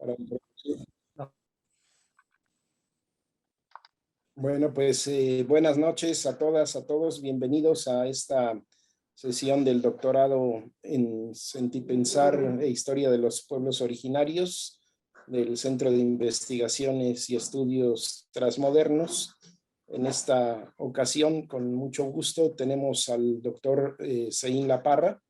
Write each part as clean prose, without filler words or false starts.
para introducir. Bueno, pues buenas noches a todas, a todos. Bienvenidos a esta sesión del doctorado en Sentipensar e Historia de los Pueblos Originarios del Centro de Investigaciones y Estudios Transmodernos. En esta ocasión, con mucho gusto, tenemos al doctor Seín Laparra,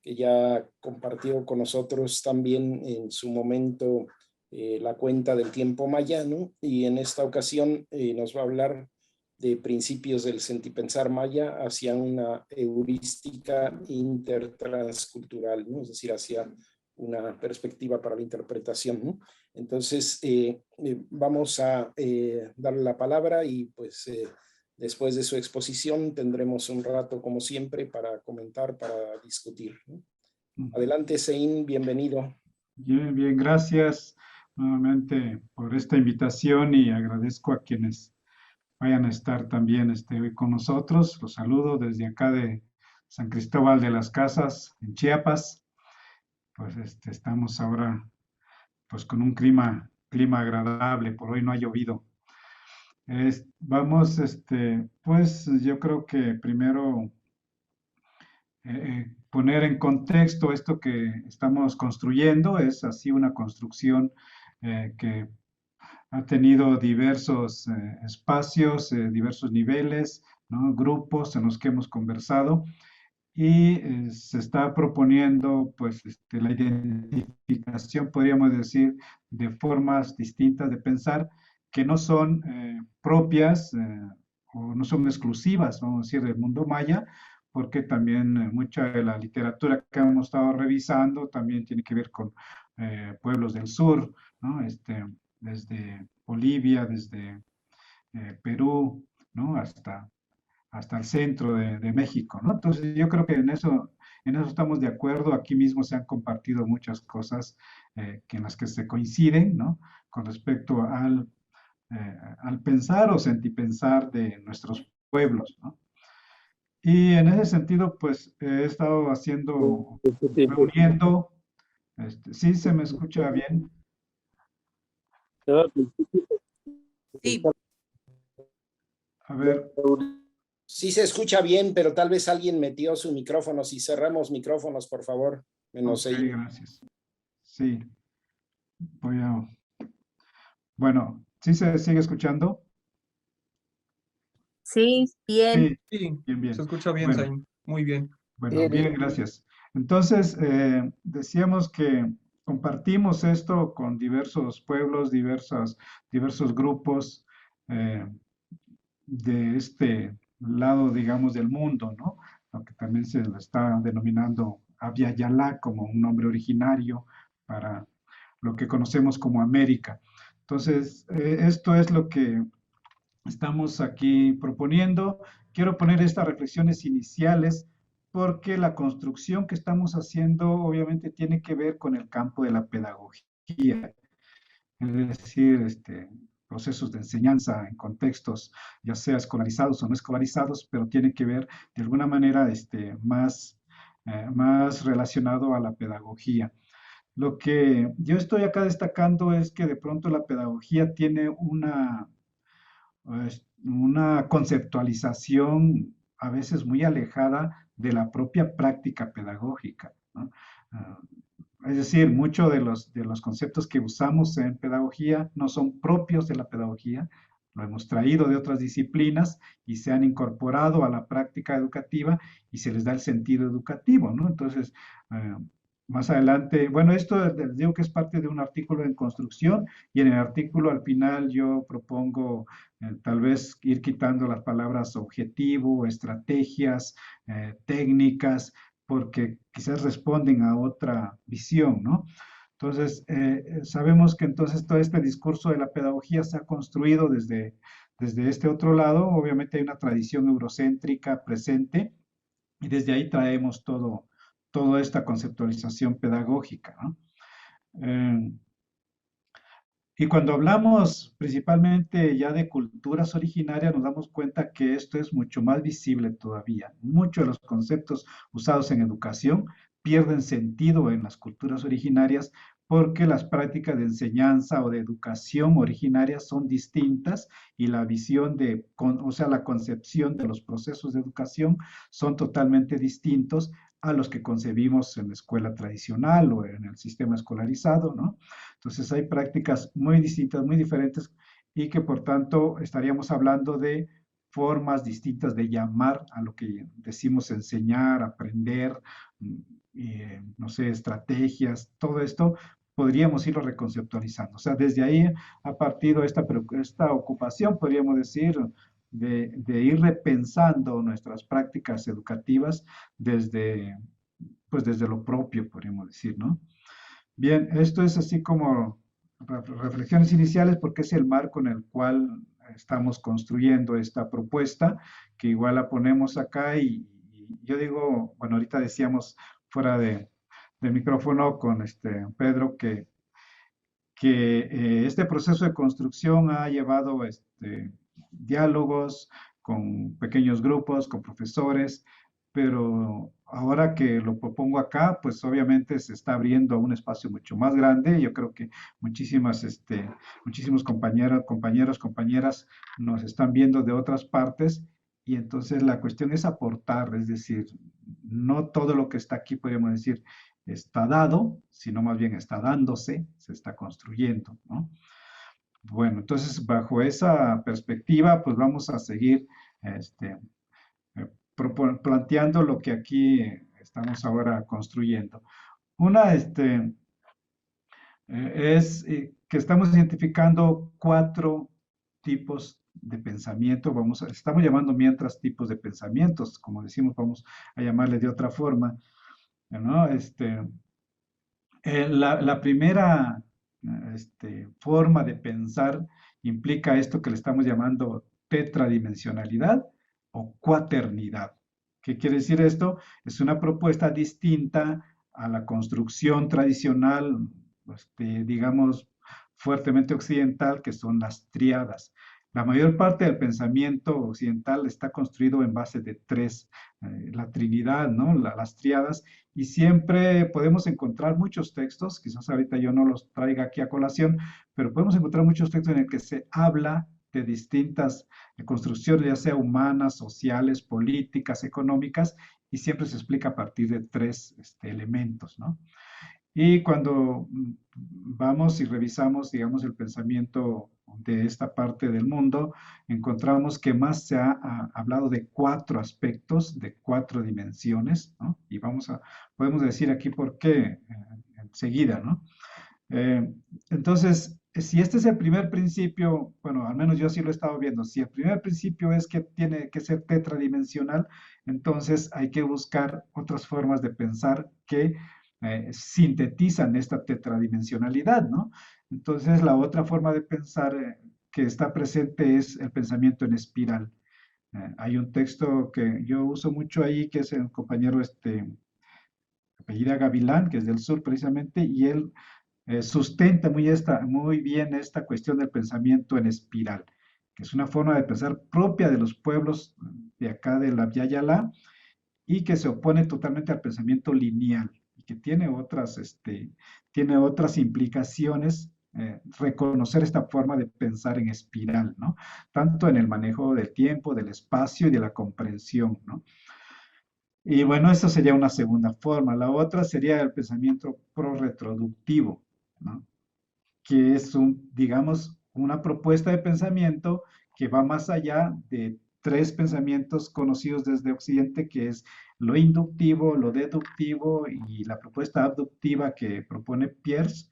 que ya compartió con nosotros también en su momento la cuenta del tiempo mayano, y en esta ocasión nos va a hablar de principios del sentipensar maya hacia una heurística intertranscultural, ¿no? Es decir, hacia una perspectiva para la interpretación, ¿no? Entonces, vamos a darle la palabra y pues después de su exposición tendremos un rato, como siempre, para comentar, para discutir, ¿no? Adelante, Seín, bienvenido. Bien, bien, gracias nuevamente por esta invitación y agradezco a quienes vayan a estar también hoy con nosotros. Los saludo desde acá de San Cristóbal de las Casas, en Chiapas. Pues estamos ahora pues con un clima agradable, por hoy no ha llovido. Vamos, pues yo creo que primero poner en contexto esto que estamos construyendo. Es así una construcción que ha tenido diversos espacios, diversos niveles, ¿no? Grupos en los que hemos conversado, y se está proponiendo pues la identificación, podríamos decir, de formas distintas de pensar que no son propias o no son exclusivas, vamos a decir, del mundo maya, porque también mucha de la literatura que hemos estado revisando también tiene que ver con pueblos del sur, ¿no? Desde Bolivia, desde Perú, ¿no? Hasta el centro de México, ¿no? Entonces yo creo que en eso estamos de acuerdo. Aquí mismo se han compartido muchas cosas en las que se coinciden, ¿no? Con respecto al pensar o sentipensar de nuestros pueblos, ¿no? Y en ese sentido, pues he estado reuniendo, ¿sí se me escucha bien? Sí. A ver. Sí se escucha bien, pero tal vez alguien metió su micrófono. Si cerramos micrófonos, por favor. Menos Ok, gracias. Sí. Bueno, ¿sí se sigue escuchando? Sí, bien. Sí, bien. se escucha bien, Bueno, Zain. Muy bien. Bueno, bien, gracias. Entonces, decíamos que compartimos esto con diversos pueblos, diversos grupos de este lado, digamos, del mundo, ¿no? Lo que también se lo está denominando Abya Yala como un nombre originario para lo que conocemos como América. Entonces, esto es lo que estamos aquí proponiendo. Quiero poner estas reflexiones iniciales porque la construcción que estamos haciendo obviamente tiene que ver con el campo de la pedagogía, es decir, procesos de enseñanza en contextos, ya sea escolarizados o no escolarizados, pero tiene que ver de alguna manera más relacionado a la pedagogía. Lo que yo estoy acá destacando es que de pronto la pedagogía tiene una conceptualización a veces muy alejada de la propia práctica pedagógica, ¿no? Es decir, muchos de los conceptos que usamos en pedagogía no son propios de la pedagogía, lo hemos traído de otras disciplinas y se han incorporado a la práctica educativa y se les da el sentido educativo, ¿no? Entonces, más adelante, bueno, esto les digo que es parte de un artículo en construcción, y en el artículo al final yo propongo tal vez ir quitando las palabras objetivo, estrategias, técnicas, porque quizás responden a otra visión, ¿no? Entonces, sabemos que entonces todo este discurso de la pedagogía se ha construido desde este otro lado. Obviamente hay una tradición eurocéntrica presente y desde ahí traemos toda esta conceptualización pedagógica, ¿no? Y cuando hablamos principalmente ya de culturas originarias, nos damos cuenta que esto es mucho más visible todavía. Muchos de los conceptos usados en educación pierden sentido en las culturas originarias porque las prácticas de enseñanza o de educación originarias son distintas y la visión o sea, la concepción de los procesos de educación son totalmente distintos a los que concebimos en la escuela tradicional o en el sistema escolarizado, ¿no? Entonces hay prácticas muy distintas, muy diferentes y que por tanto estaríamos hablando de formas distintas de llamar a lo que decimos enseñar, aprender, no sé, estrategias, todo esto podríamos irlo reconceptualizando. O sea, desde ahí ha partido esta ocupación, podríamos decir, de ir repensando nuestras prácticas educativas desde, pues desde lo propio, podríamos decir, ¿no? Bien, esto es así como reflexiones iniciales porque es el marco en el cual estamos construyendo esta propuesta, que igual la ponemos acá y yo digo, bueno, ahorita decíamos fuera de micrófono con Pedro que este proceso de construcción ha llevado diálogos con pequeños grupos, con profesores, pero ahora que lo propongo acá, pues obviamente se está abriendo a un espacio mucho más grande. Yo creo que muchísimos compañeras nos están viendo de otras partes y entonces la cuestión es aportar, es decir, no todo lo que está aquí, podríamos decir, está dado, sino más bien está dándose, se está construyendo, ¿no? Bueno, entonces bajo esa perspectiva, pues vamos a seguir planteando lo que aquí estamos ahora construyendo. Una es que estamos identificando 4 tipos de pensamiento, estamos llamando mientras tipos de pensamientos, como decimos, vamos a llamarle de otra forma, ¿no? La primera forma de pensar implica esto que le estamos llamando tetradimensionalidad o cuaternidad. ¿Qué quiere decir esto? Es una propuesta distinta a la construcción tradicional, digamos, fuertemente occidental, que son las tríadas. La mayor parte del pensamiento occidental está construido en base de 3, la Trinidad, ¿no? Las tríadas, y siempre podemos encontrar muchos textos, quizás ahorita yo no los traiga aquí a colación, pero podemos encontrar muchos textos en el que se habla de distintas construcciones, ya sea humanas, sociales, políticas, económicas, y siempre se explica a partir de 3 elementos, ¿no? Y cuando vamos y revisamos, digamos, el pensamiento de esta parte del mundo, encontramos que más se ha hablado de 4 aspectos, de 4 dimensiones, ¿no? Y podemos decir aquí por qué enseguida, ¿no? Entonces, si este es el primer principio, bueno, al menos yo sí lo he estado viendo, si el primer principio es que tiene que ser tetradimensional, entonces hay que buscar otras formas de pensar que sintetizan esta tetradimensionalidad, ¿no? Entonces, la otra forma de pensar que está presente es el pensamiento en espiral. Hay un texto que yo uso mucho ahí, que es el compañero apellida Gavilán, que es del sur precisamente, y él sustenta muy bien esta cuestión del pensamiento en espiral, que es una forma de pensar propia de los pueblos de acá de la Via Yala y que se opone totalmente al pensamiento lineal y que tiene otras implicaciones. Reconocer esta forma de pensar en espiral, ¿no? Tanto en el manejo del tiempo, del espacio y de la comprensión, ¿no? Y bueno, eso sería una segunda forma. La otra sería el pensamiento pro-retroductivo, ¿no? Que es digamos, una propuesta de pensamiento que va más allá de 3 pensamientos conocidos desde Occidente, que es lo inductivo, lo deductivo y la propuesta abductiva que propone Peirce.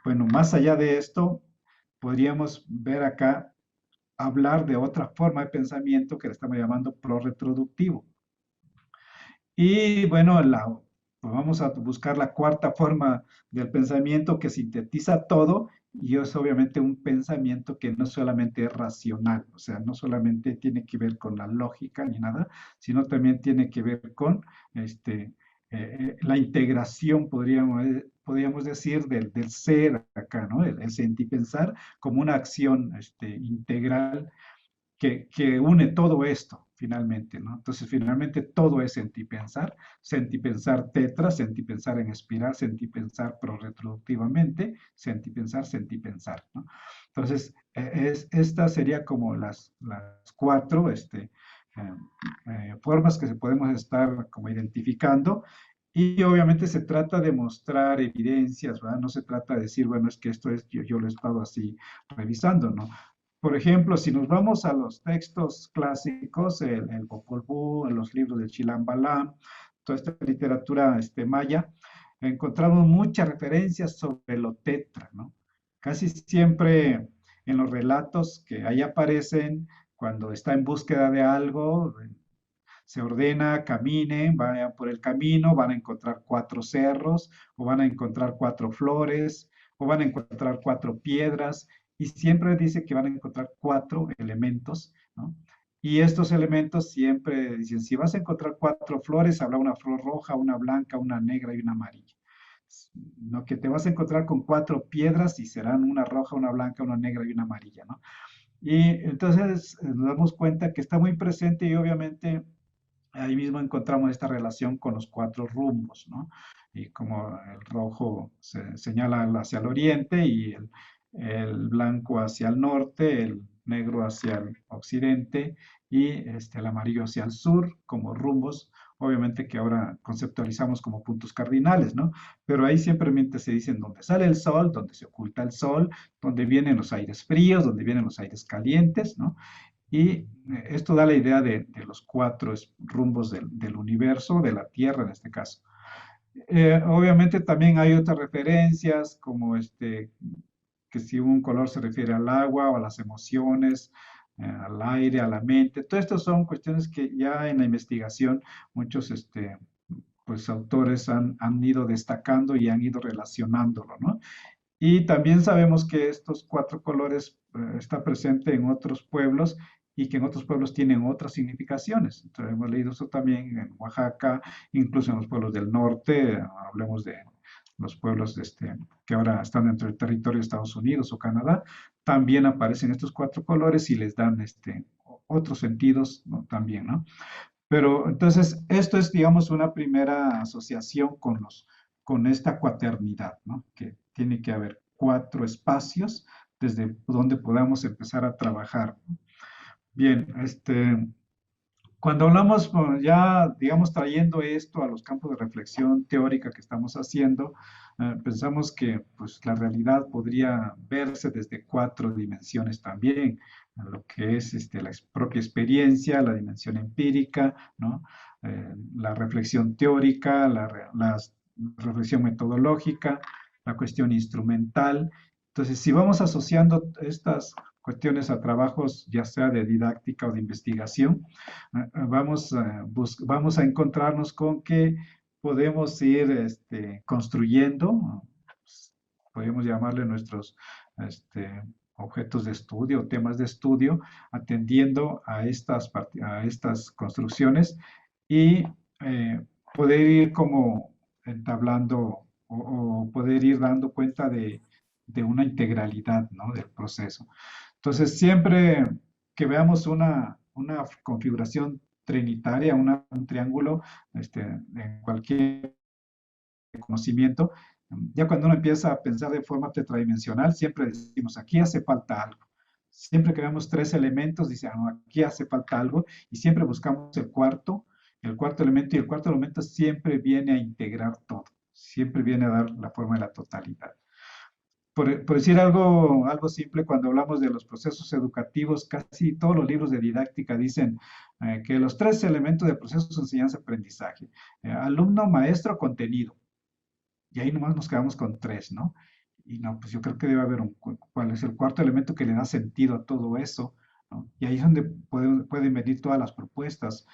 Bueno, más allá de esto, podríamos ver acá, hablar de otra forma de pensamiento que le estamos llamando pro-retroductivo. Y bueno, pues vamos a buscar la cuarta forma del pensamiento que sintetiza todo y es obviamente un pensamiento que no solamente es racional, o sea, no solamente tiene que ver con la lógica ni nada, sino también tiene que ver con la integración, podríamos decir, del ser acá, ¿no? El sentipensar como una acción integral que une todo esto, finalmente, ¿no? Entonces, finalmente todo es sentipensar tetra, sentipensar en espiral, sentipensar prorretroductivamente, sentipensar, ¿no? Entonces, esta sería como las cuatro formas que podemos estar como identificando. Y obviamente se trata de mostrar evidencias, ¿verdad? No se trata de decir, bueno, es que esto es, yo lo he estado así revisando, ¿no? Por ejemplo, si nos vamos a los textos clásicos, el Popol Vuh, los libros de Chilam Balam, toda esta literatura maya, encontramos muchas referencias sobre lo tetra, ¿no? Casi siempre en los relatos que ahí aparecen, cuando está en búsqueda de algo, se ordena, caminen, vayan por el camino, van a encontrar 4 cerros, o van a encontrar 4 flores, o van a encontrar 4 piedras, y siempre dice que van a encontrar 4 elementos, ¿no? Y estos elementos siempre dicen, si vas a encontrar 4 flores, habrá una flor roja, una blanca, una negra y una amarilla. No, que te vas a encontrar con 4 piedras y serán una roja, una blanca, una negra y una amarilla, ¿no? Y entonces nos damos cuenta que está muy presente y obviamente ahí mismo encontramos esta relación con los 4 rumbos, ¿no? Y como el rojo se señala hacia el oriente y el blanco hacia el norte, el negro hacia el occidente y el amarillo hacia el sur, como rumbos, obviamente que ahora conceptualizamos como puntos cardinales, ¿no? Pero ahí simplemente se dicen dónde sale el sol, dónde se oculta el sol, dónde vienen los aires fríos, dónde vienen los aires calientes, ¿no? Y esto da la idea de los 4 rumbos del universo, de la Tierra en este caso. Obviamente también hay otras referencias, como que si un color se refiere al agua o a las emociones, al aire, a la mente. Todo esto son cuestiones que ya en la investigación muchos pues, autores han ido destacando y han ido relacionándolo, ¿no? Y también sabemos que estos 4 colores está presente en otros pueblos y que en otros pueblos tienen otras significaciones. Entonces, hemos leído eso también en Oaxaca, incluso en los pueblos del norte, hablemos de los pueblos que ahora están dentro del territorio de Estados Unidos o Canadá, también aparecen estos 4 colores y les dan otros sentidos, ¿no? También, ¿no? Pero entonces, esto es, digamos, una primera asociación con esta cuaternidad, ¿no? Que tiene que haber 4 espacios desde donde podamos empezar a trabajar. Bien, cuando hablamos ya, digamos, trayendo esto a los campos de reflexión teórica que estamos haciendo, pensamos que pues, la realidad podría verse desde 4 dimensiones también, lo que es la propia experiencia, la dimensión empírica, ¿no? La reflexión teórica, la reflexión metodológica, la cuestión instrumental. Entonces, si vamos asociando estas cuestiones a trabajos ya sea de didáctica o de investigación, vamos a encontrarnos con que podemos ir construyendo, podemos llamarle nuestros objetos de estudio, temas de estudio, atendiendo a estas construcciones y poder ir como entablando o poder ir dando cuenta de una integralidad, ¿no? Del proceso. Entonces, siempre que veamos una configuración trinitaria, un triángulo, en cualquier conocimiento, ya cuando uno empieza a pensar de forma tetradimensional, siempre decimos, aquí hace falta algo. Siempre que vemos 3 elementos, dice, no, aquí hace falta algo, y siempre buscamos el cuarto elemento, y el cuarto elemento siempre viene a integrar todo, siempre viene a dar la forma de la totalidad. Por decir algo simple, cuando hablamos de los procesos educativos, casi todos los libros de didáctica dicen que los 3 elementos del proceso de enseñanza-aprendizaje, alumno, maestro, contenido. Y ahí nomás nos quedamos con 3, ¿no? Y no, pues yo creo que debe haber cuál es el cuarto elemento que le da sentido a todo eso, ¿no? Y ahí es donde pueden venir todas las propuestas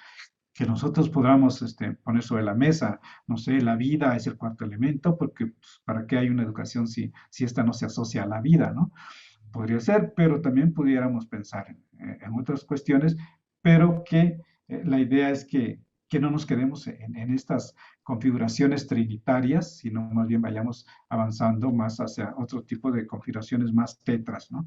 que nosotros podamos poner sobre la mesa. No sé, la vida es el cuarto elemento, porque pues, ¿para qué hay una educación si esta no se asocia a la vida, ¿no? Podría ser, pero también pudiéramos pensar en otras cuestiones, pero que la idea es que no nos quedemos en estas configuraciones trinitarias, sino más bien vayamos avanzando más hacia otro tipo de configuraciones más tetras, ¿no?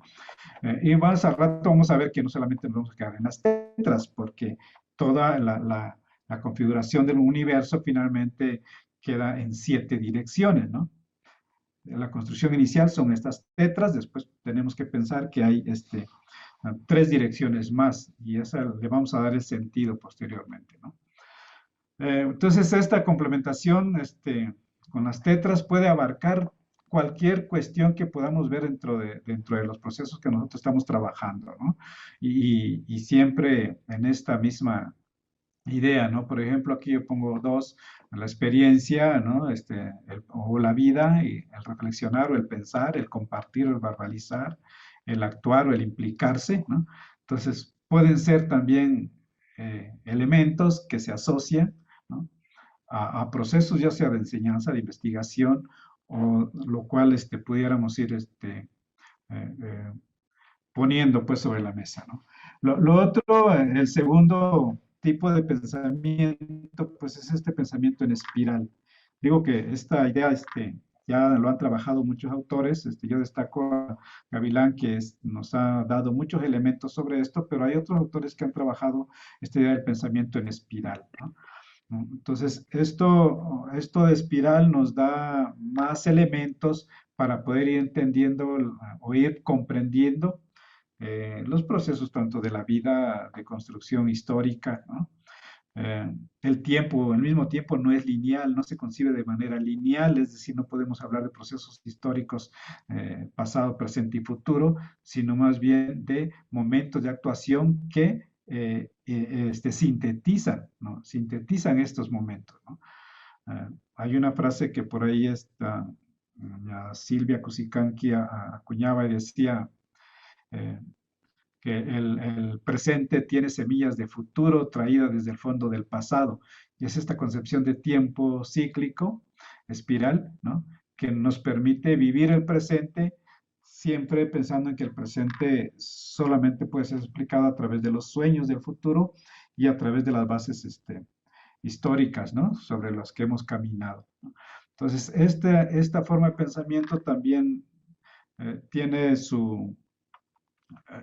Y más al rato vamos a ver que no solamente nos vamos a quedar en las tetras, porque toda la configuración del universo finalmente queda en 7 direcciones, ¿no? La construcción inicial son estas tetras, después tenemos que pensar que hay 3 direcciones más y esa le vamos a dar el sentido posteriormente, ¿no? Entonces esta complementación con las tetras puede abarcar cualquier cuestión que podamos ver dentro de los procesos que nosotros estamos trabajando, ¿no? Y siempre en esta misma idea, ¿no? Por ejemplo, aquí yo pongo 2, la experiencia, ¿no? O la vida, y el reflexionar o el pensar, el compartir o el verbalizar, el actuar o el implicarse, ¿no? Entonces, pueden ser también elementos que se asocian, ¿no? A procesos ya sea de enseñanza, de investigación, o lo cual pudiéramos ir eh, poniendo pues sobre la mesa, ¿no? Lo otro, el segundo tipo de pensamiento, pues es este pensamiento en espiral. Digo que esta idea, ya lo han trabajado muchos autores, yo destaco a Gavilán, que nos ha dado muchos elementos sobre esto, pero hay otros autores que han trabajado esta idea del pensamiento en espiral, ¿no? Entonces, esto de espiral nos da más elementos para poder ir entendiendo o ir comprendiendo los procesos tanto de la vida de construcción histórica, ¿no? El tiempo, el mismo tiempo no es lineal, no se concibe de manera lineal, es decir, no podemos hablar de procesos históricos pasado, presente y futuro, sino más bien de momentos de actuación que sintetizan, ¿no? Sintetizan estos momentos, ¿no? Hay una frase que por ahí está, Silvia Cusicanqui acuñaba y decía, eh, que el presente tiene semillas de futuro traídas desde el fondo del pasado. Y es esta concepción de tiempo cíclico, espiral, ¿no? Que nos permite vivir el presente siempre pensando en que el presente solamente puede ser explicado a través de los sueños del futuro y a través de las bases históricas, ¿no? Sobre las que hemos caminado, ¿no? Entonces, esta forma de pensamiento también tiene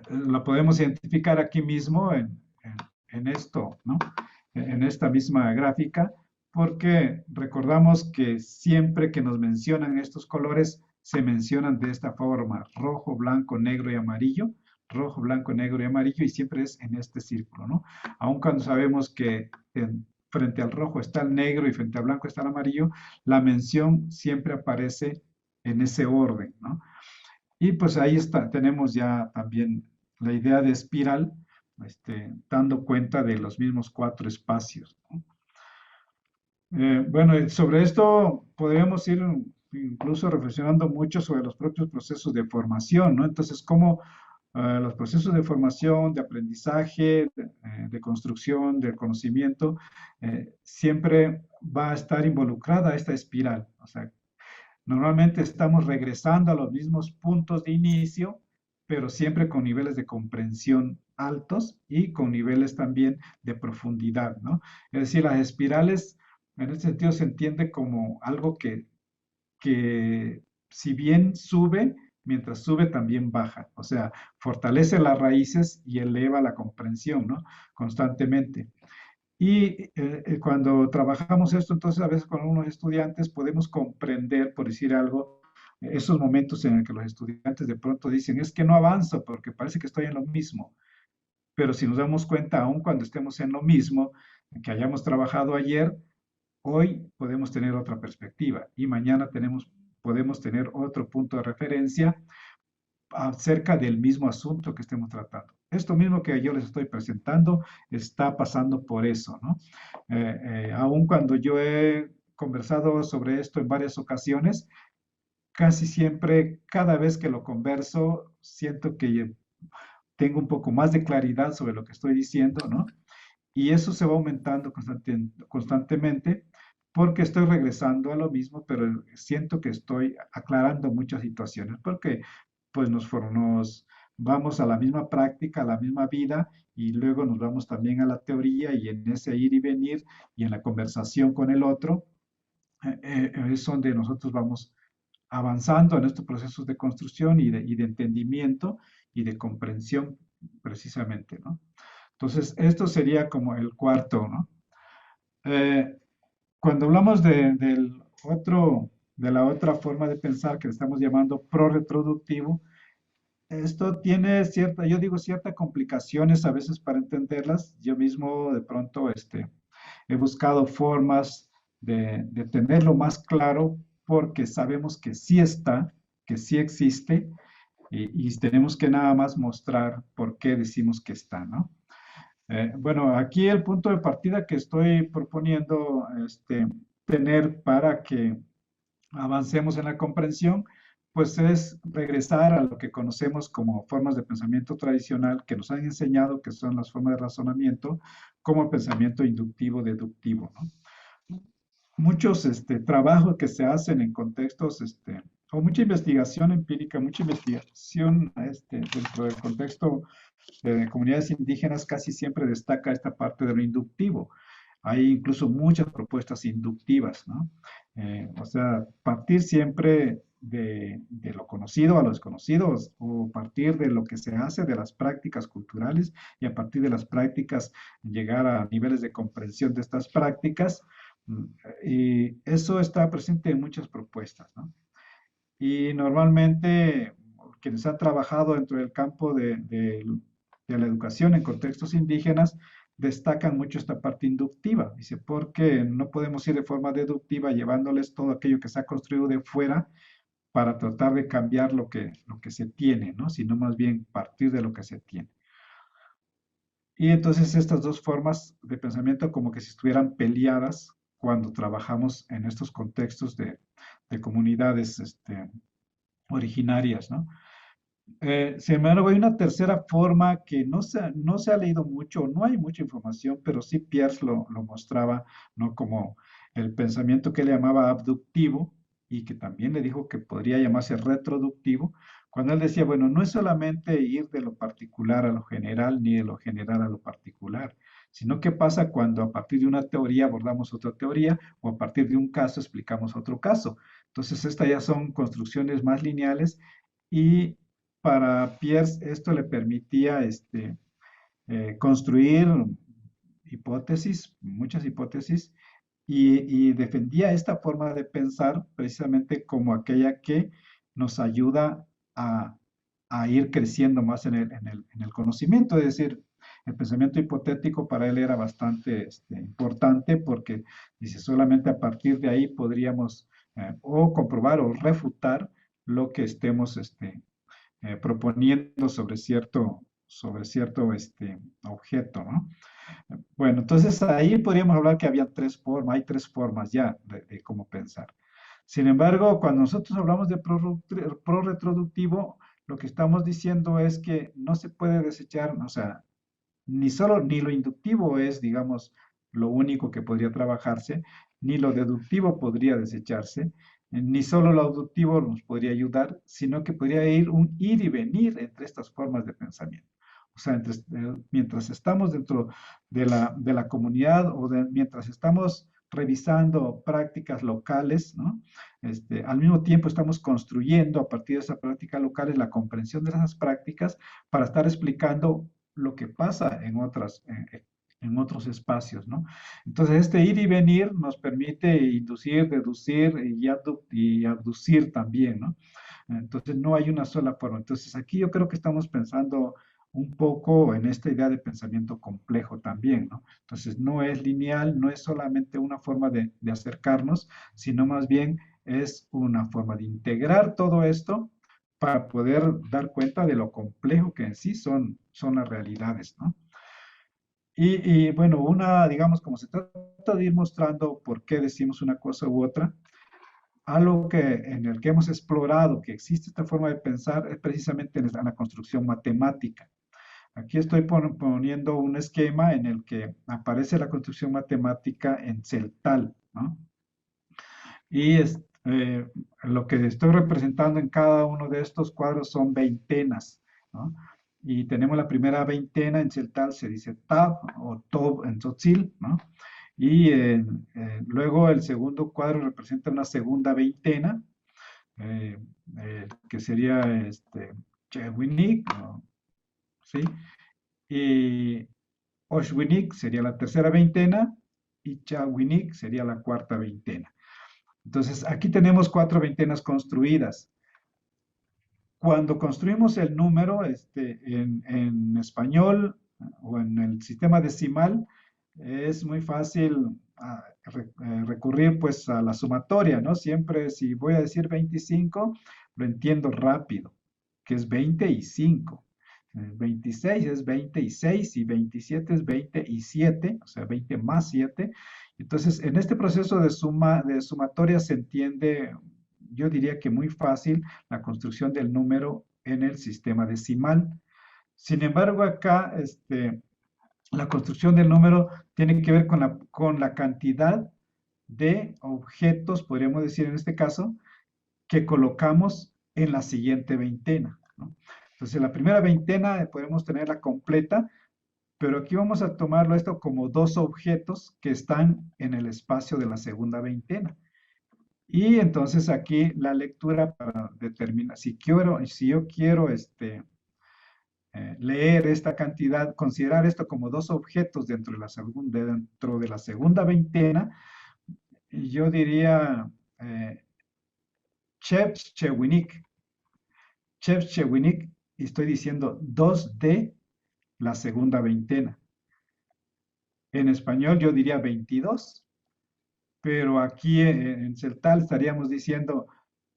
la podemos identificar aquí mismo en esto, ¿no? En esta misma gráfica, porque recordamos que siempre que nos mencionan estos colores, se mencionan de esta forma, rojo, blanco, negro y amarillo, rojo, blanco, negro y amarillo, y siempre es en este círculo, ¿no? Aun cuando sabemos que frente al rojo está el negro y frente al blanco está el amarillo, la mención siempre aparece en ese orden, ¿no? Y pues ahí está, tenemos ya también la idea de espiral, dando cuenta de los mismos 4 espacios, ¿no? Bueno, sobre esto podríamos ir incluso reflexionando mucho sobre los propios procesos de formación, ¿no? Entonces, cómo los procesos de formación, de aprendizaje, de construcción, del conocimiento, siempre va a estar involucrada esta espiral. O sea, normalmente estamos regresando a los mismos puntos de inicio, pero siempre con niveles de comprensión altos y con niveles también de profundidad, ¿no? Es decir, las espirales, en ese sentido, se entiende como algo que si bien sube, mientras sube también baja. O sea, fortalece las raíces y eleva la comprensión, ¿no? Constantemente. Y cuando trabajamos esto, entonces a veces con algunos estudiantes podemos comprender, por decir algo, esos momentos en el que los estudiantes de pronto dicen, es que no avanzo porque parece que estoy en lo mismo. Pero si nos damos cuenta, aun cuando estemos en lo mismo, que hayamos trabajado ayer, hoy podemos tener otra perspectiva y mañana podemos tener otro punto de referencia acerca del mismo asunto que estemos tratando. Esto mismo que yo les estoy presentando está pasando por eso, ¿no? Aun cuando yo he conversado sobre esto en varias ocasiones, casi siempre, cada vez que lo converso, siento que tengo un poco más de claridad sobre lo que estoy diciendo, ¿no? Y eso se va aumentando constantemente porque estoy regresando a lo mismo, pero siento que estoy aclarando muchas situaciones, porque pues nos vamos a la misma práctica, a la misma vida, y luego nos vamos también a la teoría, y en ese ir y venir, y en la conversación con el otro, es donde nosotros vamos avanzando en estos procesos de construcción y de entendimiento y de comprensión, precisamente, ¿no? Entonces, esto sería como el cuarto, ¿no? Eh, Cuando hablamos de la otra forma de pensar que le estamos llamando pro-retroductivo, esto tiene cierta, yo digo, ciertas complicaciones a veces para entenderlas. Yo mismo de pronto he buscado formas de tenerlo más claro porque sabemos que sí está, que sí existe y tenemos que nada más mostrar por qué decimos que está, ¿no? Bueno, aquí el punto de partida que estoy proponiendo tener para que avancemos en la comprensión, pues es regresar a lo que conocemos como formas de pensamiento tradicional que nos han enseñado que son las formas de razonamiento, como el pensamiento inductivo, deductivo, ¿no? Muchos trabajos que se hacen en contextos, o mucha investigación empírica, mucha investigación dentro del contexto de comunidades indígenas casi siempre destaca esta parte de lo inductivo. Hay incluso muchas propuestas inductivas, ¿no? O sea, partir siempre de lo conocido a lo desconocido, o partir de lo que se hace, de las prácticas culturales, y a partir de las prácticas llegar a niveles de comprensión de estas prácticas. mm, Y eso está presente en muchas propuestas, ¿no? Y normalmente quienes han trabajado dentro del campo de la educación en contextos indígenas destacan mucho esta parte inductiva. Dice, porque no podemos ir de forma deductiva llevándoles todo aquello que se ha construido de fuera para tratar de cambiar lo que se tiene, ¿no? Sino más bien partir de lo que se tiene. Y entonces estas dos formas de pensamiento como que si estuvieran peleadas cuando trabajamos en estos contextos de comunidades originarias, ¿no? Sin embargo, hay una tercera forma que no se ha leído mucho, no hay mucha información, pero sí Pierce lo mostraba, ¿no? Como el pensamiento que él llamaba abductivo y que también le dijo que podría llamarse retroductivo, cuando él decía, bueno, no es solamente ir de lo particular a lo general ni de lo general a lo particular, sino qué pasa cuando a partir de una teoría abordamos otra teoría o a partir de un caso explicamos otro caso. Entonces, estas ya son construcciones más lineales y para Pierce esto le permitía construir hipótesis, muchas hipótesis, y defendía esta forma de pensar precisamente como aquella que nos ayuda a ir creciendo más en el conocimiento. Es decir, el pensamiento hipotético para él era bastante importante porque dice, solamente a partir de ahí podríamos o comprobar o refutar lo que estemos proponiendo sobre cierto objeto, ¿no? Bueno, entonces ahí podríamos hablar que había hay tres formas ya de cómo pensar. Sin embargo, cuando nosotros hablamos de pro-retroductivo, lo que estamos diciendo es que no se puede desechar, o sea, ni lo inductivo es, digamos, lo único que podría trabajarse, ni lo deductivo podría desecharse, ni solo lo aductivo nos podría ayudar, sino que podría ir un ir y venir entre estas formas de pensamiento. O sea, mientras estamos dentro de la comunidad o mientras estamos revisando prácticas locales, ¿no? Al mismo tiempo estamos construyendo a partir de esas prácticas locales la comprensión de esas prácticas para estar explicando lo que pasa en otros espacios, ¿no? Entonces, este ir y venir nos permite inducir, deducir y abducir también, ¿no? Entonces, no hay una sola forma. Entonces, aquí yo creo que estamos pensando un poco en esta idea de pensamiento complejo también, ¿no? Entonces, no es lineal, no es solamente una forma de acercarnos, sino más bien es una forma de integrar todo esto para poder dar cuenta de lo complejo que en sí son las realidades, ¿no? Bueno, digamos, como se trata de ir mostrando por qué decimos una cosa u otra, algo en el que hemos explorado que existe esta forma de pensar es precisamente en la construcción matemática. Aquí estoy poniendo un esquema en el que aparece la construcción matemática en celtal, ¿no? Y lo que estoy representando en cada uno de estos cuadros son veintenas, ¿no? Y tenemos la primera veintena en celtal, se dice tab o tob en tzotzil, ¿no? Y luego el segundo cuadro representa una segunda veintena, eh, que sería Chewinik, ¿no? ¿Sí? Oshwinik sería la tercera veintena y Chawinik sería la cuarta veintena. Entonces, aquí tenemos 4 veintenas construidas. Cuando construimos el número en español o en el sistema decimal, es muy fácil recurrir pues a la sumatoria, ¿no? Siempre si voy a decir 25, lo entiendo rápido, que es 20 y 5. 26 es 26 y 27 es 20 y 7, o sea, 20 más 7. Entonces, en este proceso de sumatoria se entiende, yo diría que muy fácil, la construcción del número en el sistema decimal. Sin embargo, acá la construcción del número tiene que ver con la cantidad de objetos, podríamos decir en este caso, que colocamos en la siguiente veintena, ¿no? Entonces, la primera veintena podemos tenerla completa, pero aquí vamos a tomarlo esto como 2 objetos que están en el espacio de la segunda veintena. Y entonces aquí la lectura para determinar, si yo quiero leer esta cantidad, considerar esto como 2 objetos dentro de la segunda veintena, yo diría Chepchewinik, y estoy diciendo 2 de la segunda veintena. En español yo diría 22, pero aquí en celtal estaríamos diciendo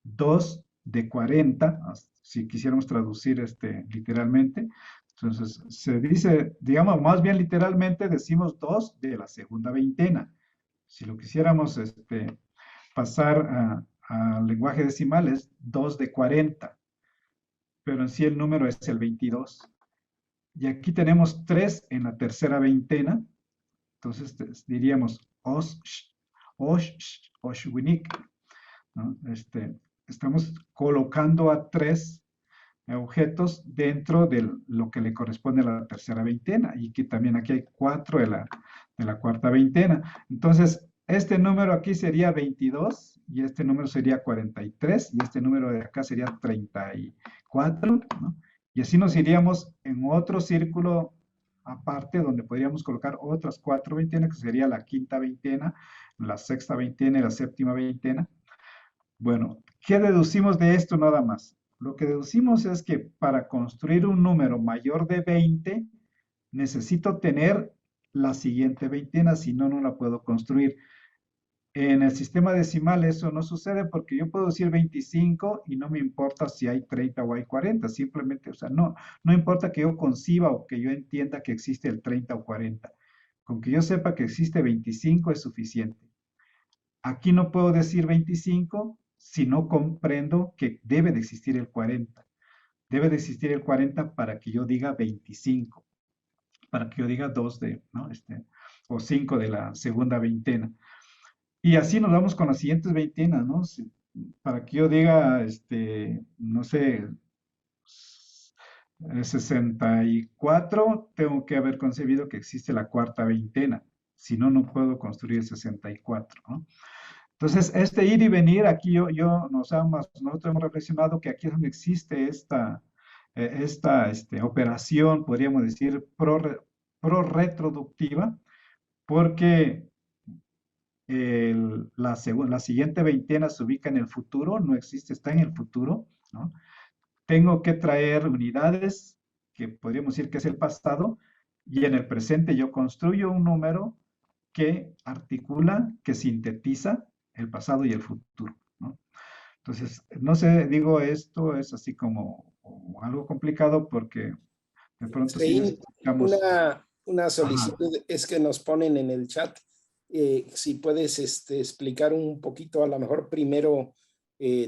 2 de 40, si quisiéramos traducir literalmente. Entonces, se dice, digamos, más bien literalmente decimos 2 de la segunda veintena. Si lo quisiéramos pasar al lenguaje decimal es 2 de 40, pero en sí el número es el 22. Y aquí tenemos 3 en la tercera veintena, entonces diríamos Oshwinik, ¿no? Estamos colocando a 3 objetos dentro de lo que le corresponde a la tercera veintena y que también aquí hay 4 de la cuarta veintena. Entonces, este número aquí sería 22 y este número sería 43 y este número de acá sería 34, ¿no? Y así nos iríamos en otro círculo aparte donde podríamos colocar otras 4 veintenas, que sería la quinta veintena, la sexta veintena y la séptima veintena. Bueno, ¿qué deducimos de esto nada más? Lo que deducimos es que para construir un número mayor de 20, necesito tener la siguiente veintena, si no, no la puedo construir. En el sistema decimal eso no sucede porque yo puedo decir 25 y no me importa si hay 30 o hay 40, simplemente, o sea, no importa que yo conciba o que yo entienda que existe el 30 o 40. Con que yo sepa que existe 25 es suficiente. Aquí no puedo decir 25 si no comprendo que debe de existir el 40. Debe de existir el 40 para que yo diga 25, para que yo diga 2 ¿no? O 5 de la segunda veintena. Y así nos vamos con las siguientes veintenas, ¿no? Para que yo diga, no sé, 64, tengo que haber concebido que existe la cuarta veintena. Si no, no puedo construir el 64, ¿no? Entonces, este ir y venir, aquí nosotros hemos reflexionado que aquí es donde existe esta operación, podríamos decir, pro-retroductiva, porque la siguiente veintena se ubica en el futuro, no existe, está en el futuro, ¿no? Tengo que traer unidades, que podríamos decir que es el pasado, y en el presente yo construyo un número que articula, que sintetiza el pasado y el futuro, ¿no? Entonces, no sé, digo, esto es así como algo complicado porque de pronto sí Efraín, necesitamos... una Ajá. solicitud es que nos ponen en el chat, si puedes explicar un poquito, a lo mejor primero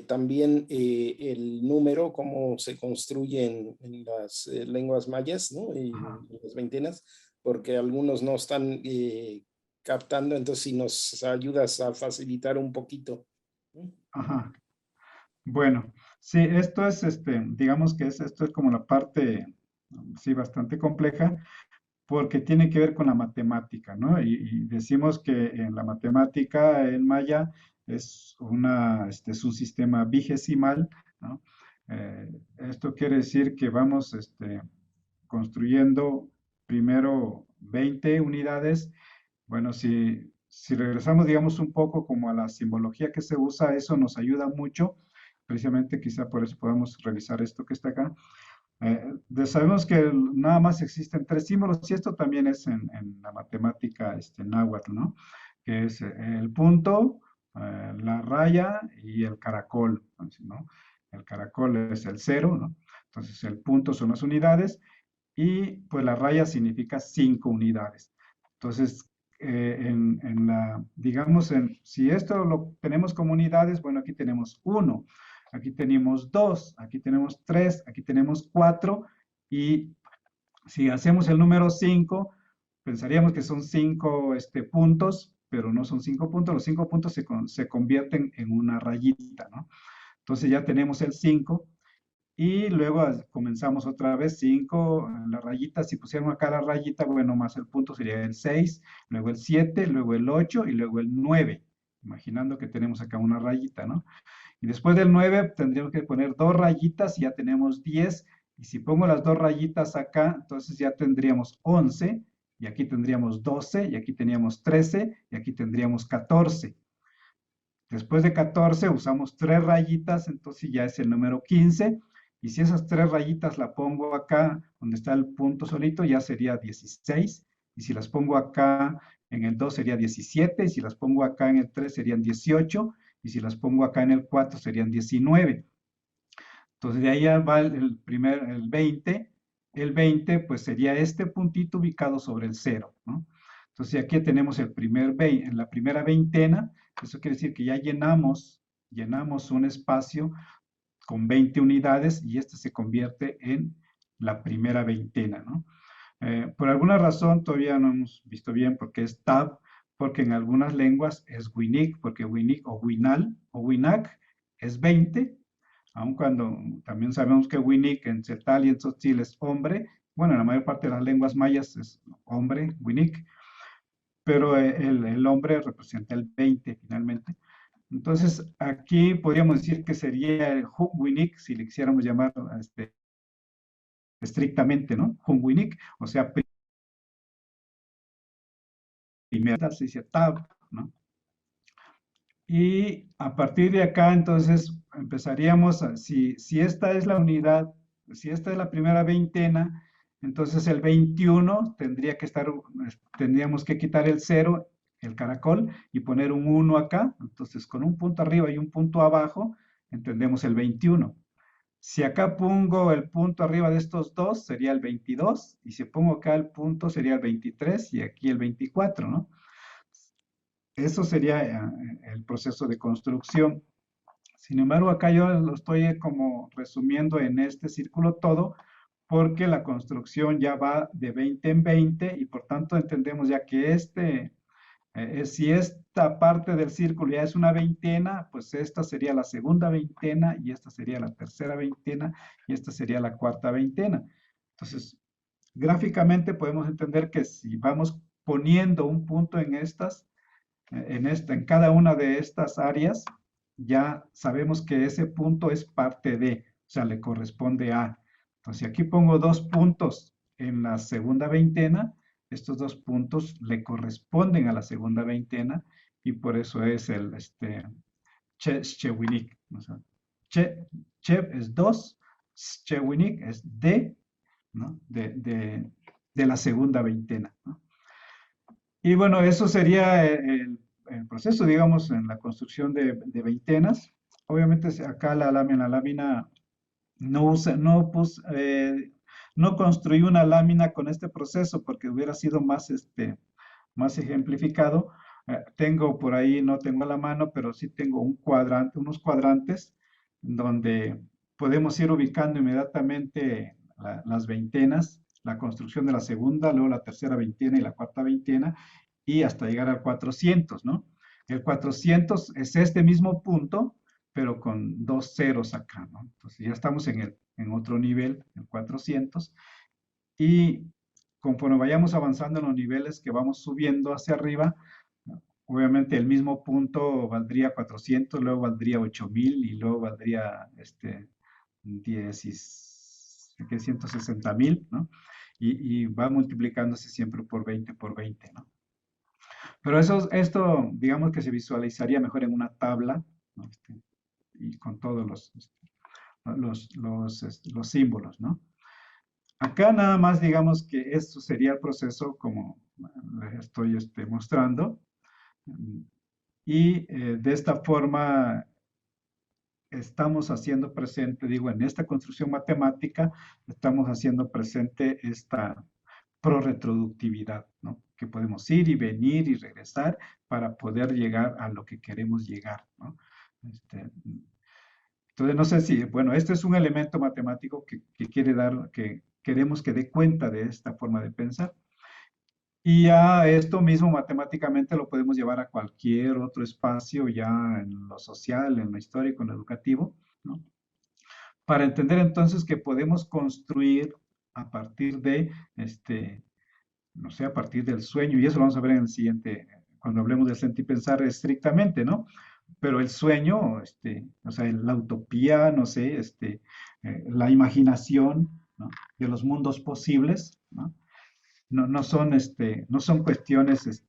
también el número, cómo se construye en las lenguas mayas, ¿no? Y Ajá. en las veintenas, porque algunos no están captando, entonces si nos ayudas a facilitar un poquito, ¿no? Ajá. Bueno, sí, esto es, digamos que esto es como la parte, sí, bastante compleja, porque tiene que ver con la matemática, ¿no? Y decimos que en la matemática en maya es un sistema vigesimal, ¿no? Esto quiere decir que vamos, construyendo primero 20 unidades. Bueno, si regresamos, digamos, un poco como a la simbología que se usa, eso nos ayuda mucho. Precisamente quizá por eso podamos revisar esto que está acá. Sabemos que nada más existen 3 símbolos y esto también es en la matemática náhuatl, ¿no? Que es el punto, la raya y el caracol, ¿no? El caracol es el 0, ¿no? Entonces el punto son las unidades y pues la raya significa 5 unidades. Entonces, digamos, si esto lo tenemos como unidades, bueno, aquí tenemos 1. Aquí tenemos 2, aquí tenemos 3, aquí tenemos 4 y si hacemos el número 5, pensaríamos que son 5 puntos, pero no son 5 puntos, los 5 puntos se convierten en una rayita, ¿no? Entonces ya tenemos el 5 y luego comenzamos otra vez 5, la rayita, si pusieron acá la rayita, bueno, más el punto sería el 6, luego el 7, luego el 8 y luego el 9, imaginando que tenemos acá una rayita, ¿no? Y después del 9 tendríamos que poner 2 rayitas y ya tenemos 10. Y si pongo las 2 rayitas acá, entonces ya tendríamos 11. Y aquí tendríamos 12. Y aquí teníamos 13. Y aquí tendríamos 14. Después de 14 usamos 3 rayitas, entonces ya es el número 15. Y si esas 3 rayitas la pongo acá, donde está el punto solito, ya sería 16. Y si las pongo acá en el 2 sería 17. Y si las pongo acá en el 3 serían 18. Y si las pongo acá en el 4 serían 19. Entonces de ahí ya va el 20. El 20 pues sería este puntito ubicado sobre el 0, ¿no? Entonces aquí tenemos el en la primera veintena. Eso quiere decir que ya llenamos un espacio con 20 unidades y este se convierte en la primera veintena, ¿no? Por alguna razón todavía no hemos visto bien por qué es tab, porque en algunas lenguas es Winik, porque Winik o Winal o Winak es 20, aun cuando también sabemos que Winik en Tzeltal y en Tzotzil es hombre. Bueno, en la mayor parte de las lenguas mayas es hombre, Winik, pero el hombre representa el 20 finalmente. Entonces, aquí podríamos decir que sería el Winik, si le quisiéramos llamar estrictamente, ¿no? Winik, o sea, primera, se dice tab, ¿no? Y a partir de acá, entonces, empezaríamos, si esta es la unidad, si esta es la primera veintena, entonces el 21 tendríamos que quitar el 0, el caracol, y poner un 1 acá. Entonces, con un punto arriba y un punto abajo, entendemos el 21. Si acá pongo el punto arriba de estos dos, sería el 22, y si pongo acá el punto, sería el 23, y aquí el 24, ¿no? Eso sería el proceso de construcción. Sin embargo, acá yo lo estoy como resumiendo en este círculo todo, porque la construcción ya va de 20 en 20 y por tanto entendemos ya que si esta parte del círculo ya es una veintena, pues esta sería la segunda veintena y esta sería la tercera veintena y esta sería la cuarta veintena. Entonces, gráficamente podemos entender que si vamos poniendo un punto en cada una de estas áreas, ya sabemos que ese punto es parte de, o sea, le corresponde a. Entonces, si aquí pongo 2 puntos en la segunda veintena, estos 2 puntos le corresponden a la segunda veintena y por eso es el Chewinik. O sea, Che es 2, Chewinik es de, ¿no? de la segunda veintena, ¿no? Y bueno, eso sería el proceso, digamos, en la construcción de veintenas. Obviamente acá la lámina no construí una lámina con este proceso porque hubiera sido más ejemplificado. Tengo por ahí, no tengo a la mano, pero sí tengo unos cuadrantes donde podemos ir ubicando inmediatamente las veintenas, la construcción de la segunda, luego la tercera veintena y la cuarta veintena, y hasta llegar al 400, ¿no? El 400 es este mismo punto, pero con 2 ceros acá, ¿no? Entonces ya estamos en otro nivel, el 400, y conforme vayamos avanzando en los niveles que vamos subiendo hacia arriba, obviamente el mismo punto valdría 400, luego valdría 8000 y luego valdría 160,000, ¿no? y va multiplicándose siempre por 20, ¿no? Pero esto, digamos que se visualizaría mejor en una tabla, ¿no? Y con todos los símbolos, ¿no? Acá nada más digamos que esto sería el proceso como les estoy mostrando. Y de esta forma estamos haciendo presente, digo, en esta construcción matemática, estamos haciendo presente esta prorretroductividad, ¿no? Que podemos ir y venir y regresar para poder llegar a lo que queremos llegar, ¿no? Entonces, no sé si, bueno, este es un elemento matemático que quiere dar, que queremos que dé cuenta de esta forma de pensar. Y ya esto mismo matemáticamente lo podemos llevar a cualquier otro espacio, ya en lo social, en lo histórico, en lo educativo, ¿no? Para entender entonces que podemos construir a partir de, no sé, a partir del sueño, y eso lo vamos a ver en el siguiente, cuando hablemos del sentir pensar estrictamente, ¿no? Pero el sueño, o sea, la utopía, no sé, la imaginación, ¿no? De los mundos posibles, ¿no? No son cuestiones,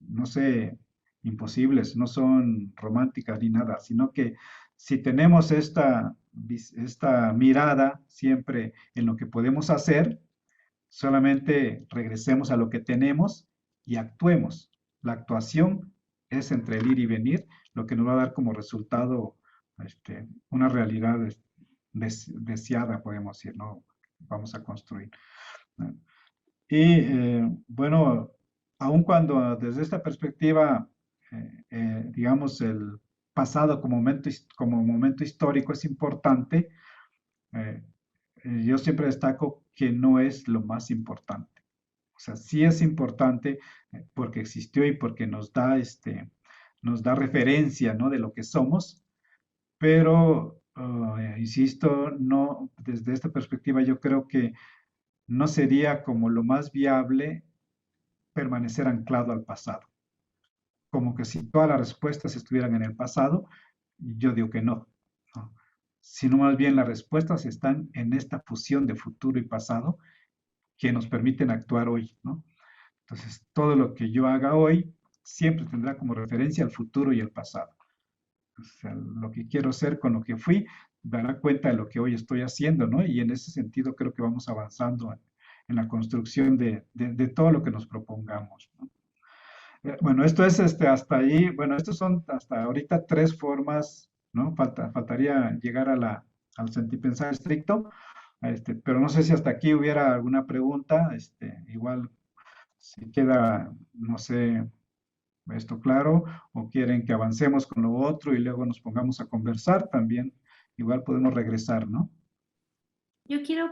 no sé, imposibles, no son románticas ni nada, sino que si tenemos esta mirada siempre en lo que podemos hacer, solamente regresemos a lo que tenemos y actuemos. La actuación es entre el ir y venir, lo que nos va a dar como resultado una realidad deseada, podemos decir, ¿no? Vamos a construir, ¿no? Y bueno, aun cuando desde esta perspectiva, digamos, el pasado como momento histórico es importante, eh, yo siempre destaco que no es lo más importante. O sea, sí es importante porque existió y porque nos da referencia, ¿no? De lo que somos, pero, insisto, no, desde esta perspectiva yo creo que no sería como lo más viable permanecer anclado al pasado. Como que si todas las respuestas estuvieran en el pasado, yo digo que no, ¿no? Sino más bien las respuestas están en esta fusión de futuro y pasado que nos permiten actuar hoy, ¿no? Entonces, todo lo que yo haga hoy siempre tendrá como referencia el futuro y el pasado. O sea, lo que quiero ser con lo que fui dará cuenta de lo que hoy estoy haciendo, ¿no? Y en ese sentido creo que vamos avanzando en la construcción de todo lo que nos propongamos, ¿no? Bueno, esto es hasta ahí, bueno, estos son hasta ahorita tres formas, ¿no? Faltaría llegar al sentipensar estricto, pero no sé si hasta aquí hubiera alguna pregunta, igual si queda, no sé, esto claro, o quieren que avancemos con lo otro y luego nos pongamos a conversar también, igual podemos regresar, ¿no? Yo quiero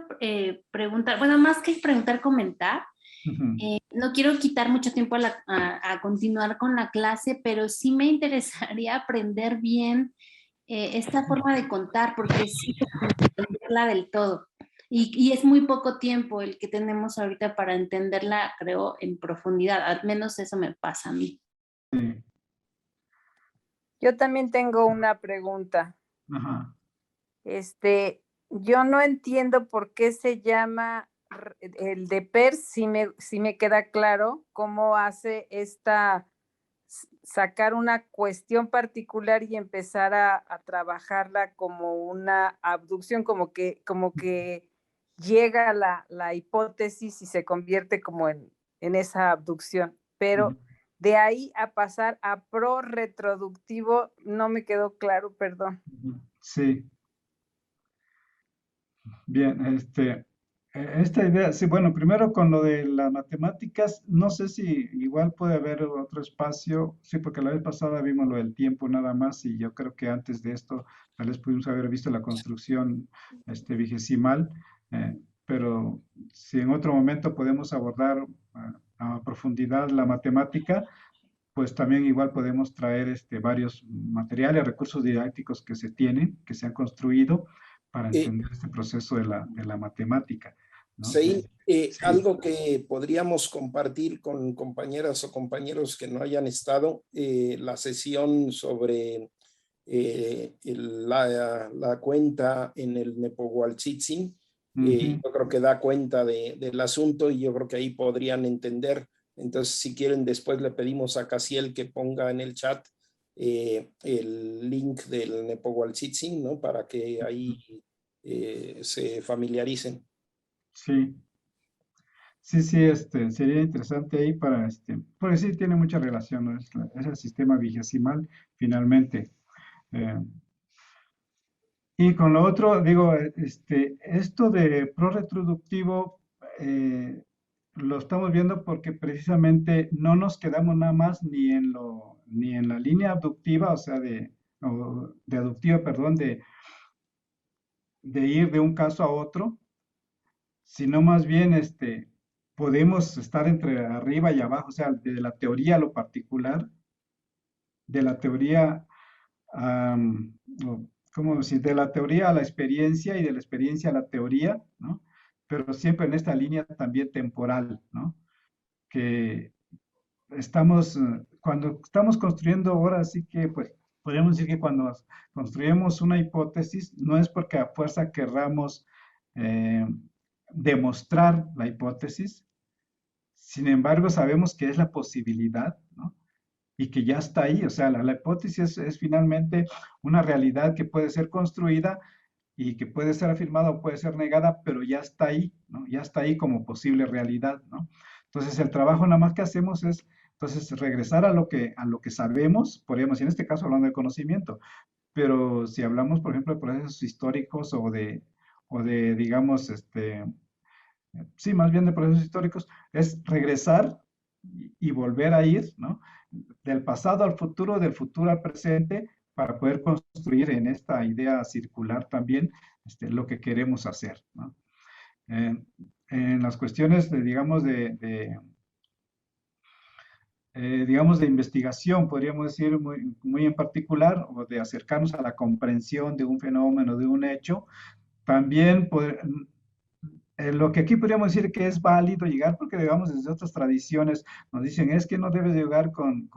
preguntar, bueno, más que preguntar, comentar. Ujú. No quiero quitar mucho tiempo a continuar con la clase, pero sí me interesaría aprender bien esta forma de contar, porque sí entenderla del todo. Y es muy poco tiempo el que tenemos ahorita para entenderla, creo, en profundidad. Al menos eso me pasa a mí. Sí, Yo también tengo una pregunta. ajá. Yo no entiendo por qué se llama el de PERS, si me queda claro cómo hace sacar una cuestión particular y empezar a trabajarla como una abducción, como que llega la hipótesis y se convierte como en esa abducción. Pero Ujú. de ahí a pasar a pro-retroductivo, no me quedó claro, perdón. Ujú. Sí, bien, esta idea, sí, bueno, primero con lo de las matemáticas, no sé si igual puede haber otro espacio, sí, porque la vez pasada vimos lo del tiempo nada más y yo creo que antes de esto tal vez pudimos haber visto la construcción vigesimal, pero si en otro momento podemos abordar a profundidad la matemática, pues también igual podemos traer varios materiales, recursos didácticos que se tienen, que se han construido para Eh, entender este proceso de la matemática, ¿no? Sí, Sí, algo que podríamos compartir con compañeras o compañeros que no hayan estado, la sesión sobre la cuenta en el Nepohualtzitzin, Yo creo que da cuenta del asunto y yo creo que ahí podrían entender. Entonces, si quieren, después le pedimos a Casiel que ponga en el chat el link del Nepohualtzitzin, ¿no? Para que ahí se familiaricen. Sí, sí, sí, sería interesante ahí para, porque sí tiene mucha relación, ¿no? Es el sistema vigesimal, finalmente. Eh, y con lo otro, digo, esto de prorreproductivo lo estamos viendo porque precisamente no nos quedamos nada más ni en la línea abductiva, o sea, de aductiva, perdón, de ir de un caso a otro, sino más bien podemos estar entre arriba y abajo, o sea, de la teoría a lo particular, de la teoría, ¿cómo decir? De la teoría a la experiencia y de la experiencia a la teoría, ¿no? Pero siempre en esta línea también temporal, ¿no? Que cuando estamos construyendo ahora, sí que, pues, podríamos decir que cuando construimos una hipótesis, no es porque a fuerza querramos eh, demostrar la hipótesis, sin embargo, sabemos que es la posibilidad, ¿no? Y que ya está ahí, o sea, la hipótesis es finalmente una realidad que puede ser construida y que puede ser afirmada o puede ser negada, pero ya está ahí, ¿no? Ya está ahí como posible realidad, ¿no? Entonces, el trabajo nada más que hacemos es, entonces, regresar a lo que sabemos, podríamos, en este caso hablando de conocimiento, pero si hablamos, por ejemplo, de procesos históricos digamos, sí, más bien de procesos históricos, es regresar y volver a ir, ¿no? Del pasado al futuro, del futuro al presente, para poder construir en esta idea circular también lo que queremos hacer, ¿no? En las cuestiones digamos, de investigación, podríamos decir muy, muy en particular, o de acercarnos a la comprensión de un fenómeno, de un hecho, también lo que aquí podríamos decir que es válido llegar, porque digamos desde otras tradiciones nos dicen es que no debes llegar con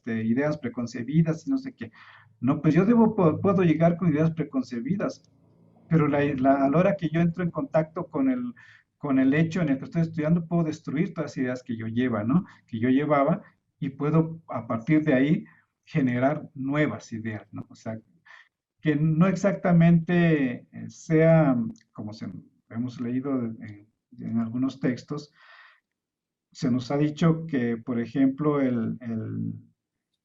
ideas preconcebidas y no sé qué. No, pues yo puedo llegar con ideas preconcebidas, pero a la hora que yo entro en contacto con el hecho en el que estoy estudiando, puedo destruir todas las ideas que yo lleva, ¿no? Que yo llevaba y puedo a partir de ahí generar nuevas ideas, ¿no? O sea, que no exactamente sea, como hemos leído en algunos textos, se nos ha dicho que, por ejemplo,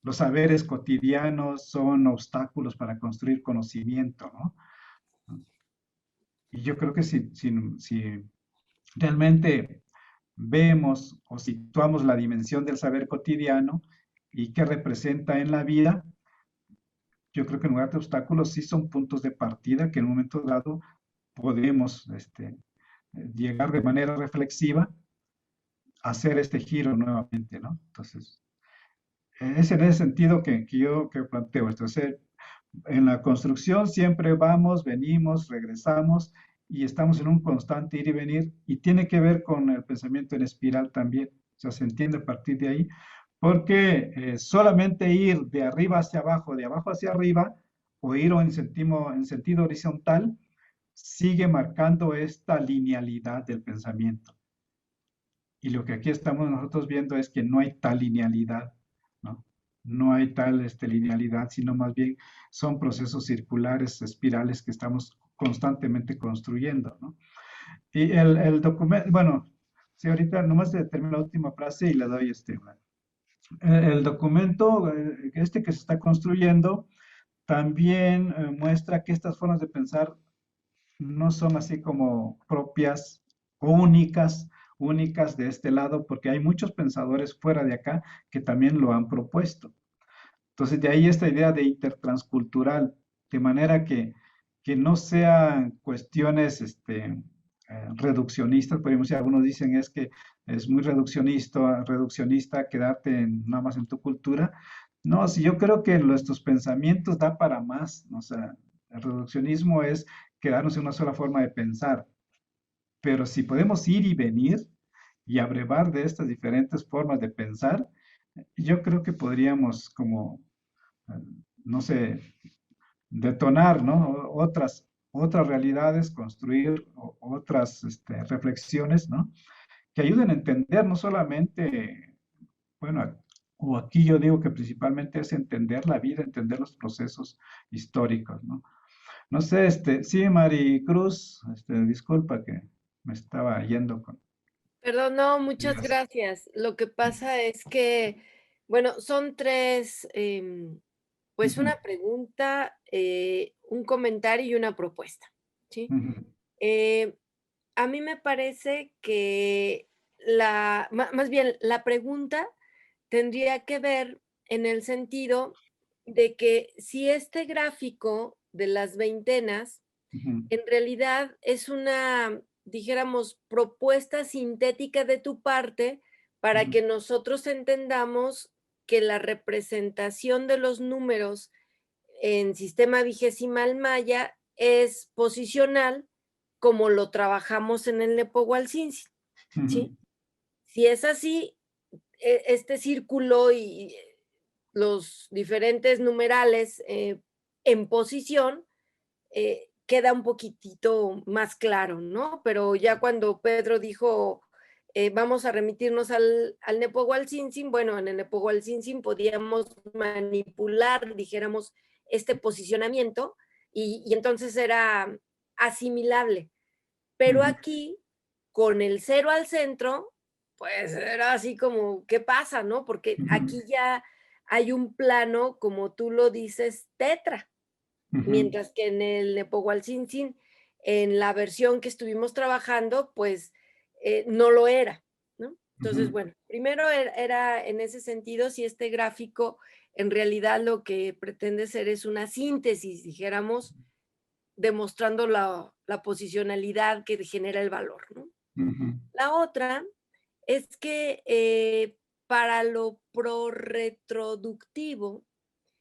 los saberes cotidianos son obstáculos para construir conocimiento, ¿no? Y yo creo que si realmente vemos o situamos la dimensión del saber cotidiano y qué representa en la vida, yo creo que en lugar de obstáculos sí son puntos de partida que en un momento dado podemos llegar de manera reflexiva a hacer este giro nuevamente, ¿no? Entonces, es en ese sentido que yo planteo esto. O sea, en la construcción siempre vamos, venimos, regresamos y estamos en un constante ir y venir y tiene que ver con el pensamiento en espiral también. O sea, se entiende a partir de ahí, porque solamente ir de arriba hacia abajo, de abajo hacia arriba, o ir en sentido horizontal, sigue marcando esta linealidad del pensamiento. Y lo que aquí estamos nosotros viendo es que no hay tal linealidad, ¿no? No hay tal linealidad, sino más bien son procesos circulares, espirales que estamos constantemente construyendo, ¿no? Y el documento, bueno, sí, ahorita nomás termino la última frase y le doy el documento, que se está construyendo, también muestra que estas formas de pensar no son así como propias o únicas de este lado, porque hay muchos pensadores fuera de acá que también lo han propuesto. Entonces, de ahí esta idea de intertranscultural, de manera que no sean cuestiones reduccionistas, podemos decir, algunos dicen es que es muy reduccionista quedarte nada más en tu cultura. No, si yo creo que nuestros pensamientos da para más, ¿no? O sea, el reduccionismo es quedarnos en una sola forma de pensar, pero si podemos ir y venir y abrevar de estas diferentes formas de pensar, yo creo que podríamos como, no sé, detonar, ¿no? Otras otras realidades, construir otras reflexiones, ¿no? Que ayuden a entender no solamente, bueno, o aquí yo digo que principalmente es entender la vida, entender los procesos históricos, ¿no? No sé, sí, Maricruz, disculpa que me estaba yendo con... Perdón, no, muchas Digas. gracias. Lo que pasa es que, bueno, son tres, pues Ujú, una pregunta, un comentario y una propuesta, ¿sí? ujú, Eh, a mí me parece que más bien la pregunta tendría que ver en el sentido de que si este gráfico de las veintenas ujú, en realidad es una, dijéramos, propuesta sintética de tu parte para ujú, que nosotros entendamos que la representación de los números en sistema vigesimal maya es posicional como lo trabajamos en el Nepohualcínsin, ujú, ¿sí? Si es así, este círculo y los diferentes numerales en posición queda un poquitito más claro, ¿no? Pero ya cuando Pedro dijo, vamos a remitirnos al Nepohualcínsin, bueno, en el Nepohualcínsin podíamos manipular, dijéramos, este posicionamiento y entonces era asimilable. Pero ujú, aquí, con el 0 al centro, pues era así como, ¿qué pasa, no? Porque ujú, aquí ya hay un plano, como tú lo dices, tetra, ujú, mientras que en el Nepohualcínsin, en la versión que estuvimos trabajando, pues no lo era, ¿no? Entonces, ujú, bueno, primero era en ese sentido si este gráfico en realidad lo que pretende ser es una síntesis, dijéramos, demostrando la posicionalidad que genera el valor, ¿no? ujú, La otra es que para lo prorretroductivo,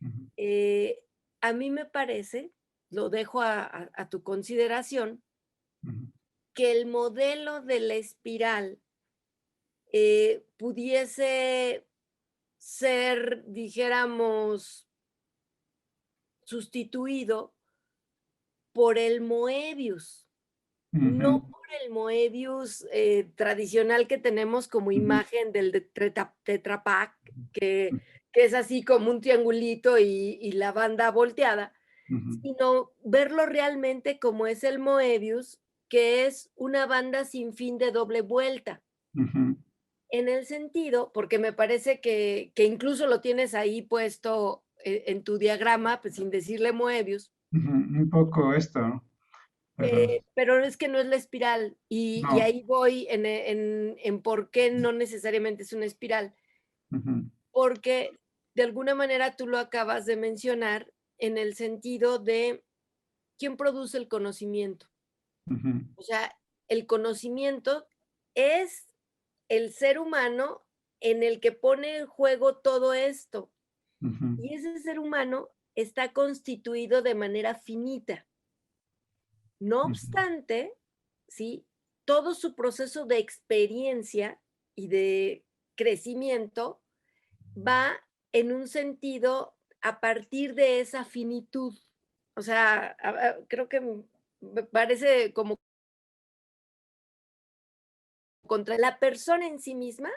ujú, eh, a mí me parece, lo dejo a tu consideración, ujú, que el modelo de la espiral pudiese ser, dijéramos, sustituido por el Moebius. No ujú, por el Moebius tradicional que tenemos como ujú, imagen del de Tetra Pak, que es así como un triangulito y la banda volteada, ujú, sino verlo realmente como es el Moebius, que es una banda sin fin de doble vuelta. ujú, En el sentido, porque me parece que incluso lo tienes ahí puesto en tu diagrama, pues sin decirle Moebius, ujú, un poco esto, ¿no? Pero pero es que no es la espiral, y no. ahí voy en por qué no necesariamente es una espiral, Ujú, porque de alguna manera tú lo acabas de mencionar en el sentido de quién produce el conocimiento. ujú, O sea, el conocimiento es el ser humano en el que pone en juego todo esto, ujú, y ese ser humano está constituido de manera finita. No ujú, obstante, ¿sí? Todo su proceso de experiencia y de crecimiento va en un sentido a partir de esa finitud. O sea, creo que me parece como contra la persona en sí misma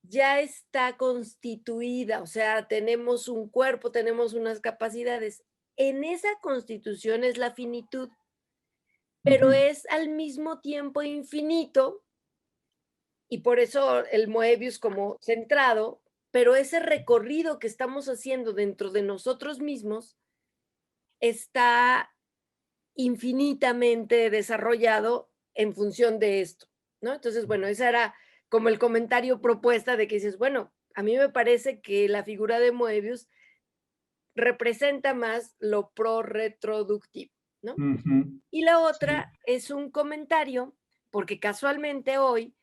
ya está constituida, o sea, tenemos un cuerpo, tenemos unas capacidades. En esa constitución es la finitud, pero ujú, es al mismo tiempo infinito y por eso el Moebius como centrado, pero ese recorrido que estamos haciendo dentro de nosotros mismos está infinitamente desarrollado en función de esto, ¿no? Entonces, bueno, ese era como el comentario propuesta de que dices, bueno, a mí me parece que la figura de Moebius representa más lo prorretroductivo, ¿no? ujú, Y la sí, otra es un comentario, porque casualmente hoy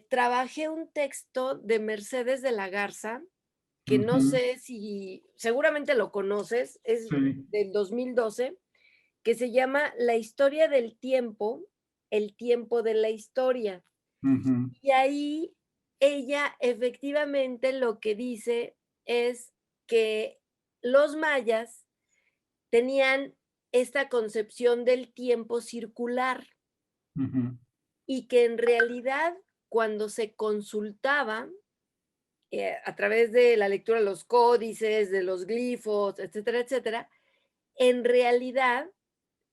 trabajé un texto de Mercedes de la Garza, que no ujú, sé si seguramente lo conoces, es sí, del 2012, que se llama La historia del tiempo, el tiempo de la historia. ujú, Y ahí ella efectivamente lo que dice es que los mayas tenían esta concepción del tiempo circular Ujú, y que en realidad cuando se consultaba a través de la lectura de los códices, de los glifos, etcétera, etcétera, en realidad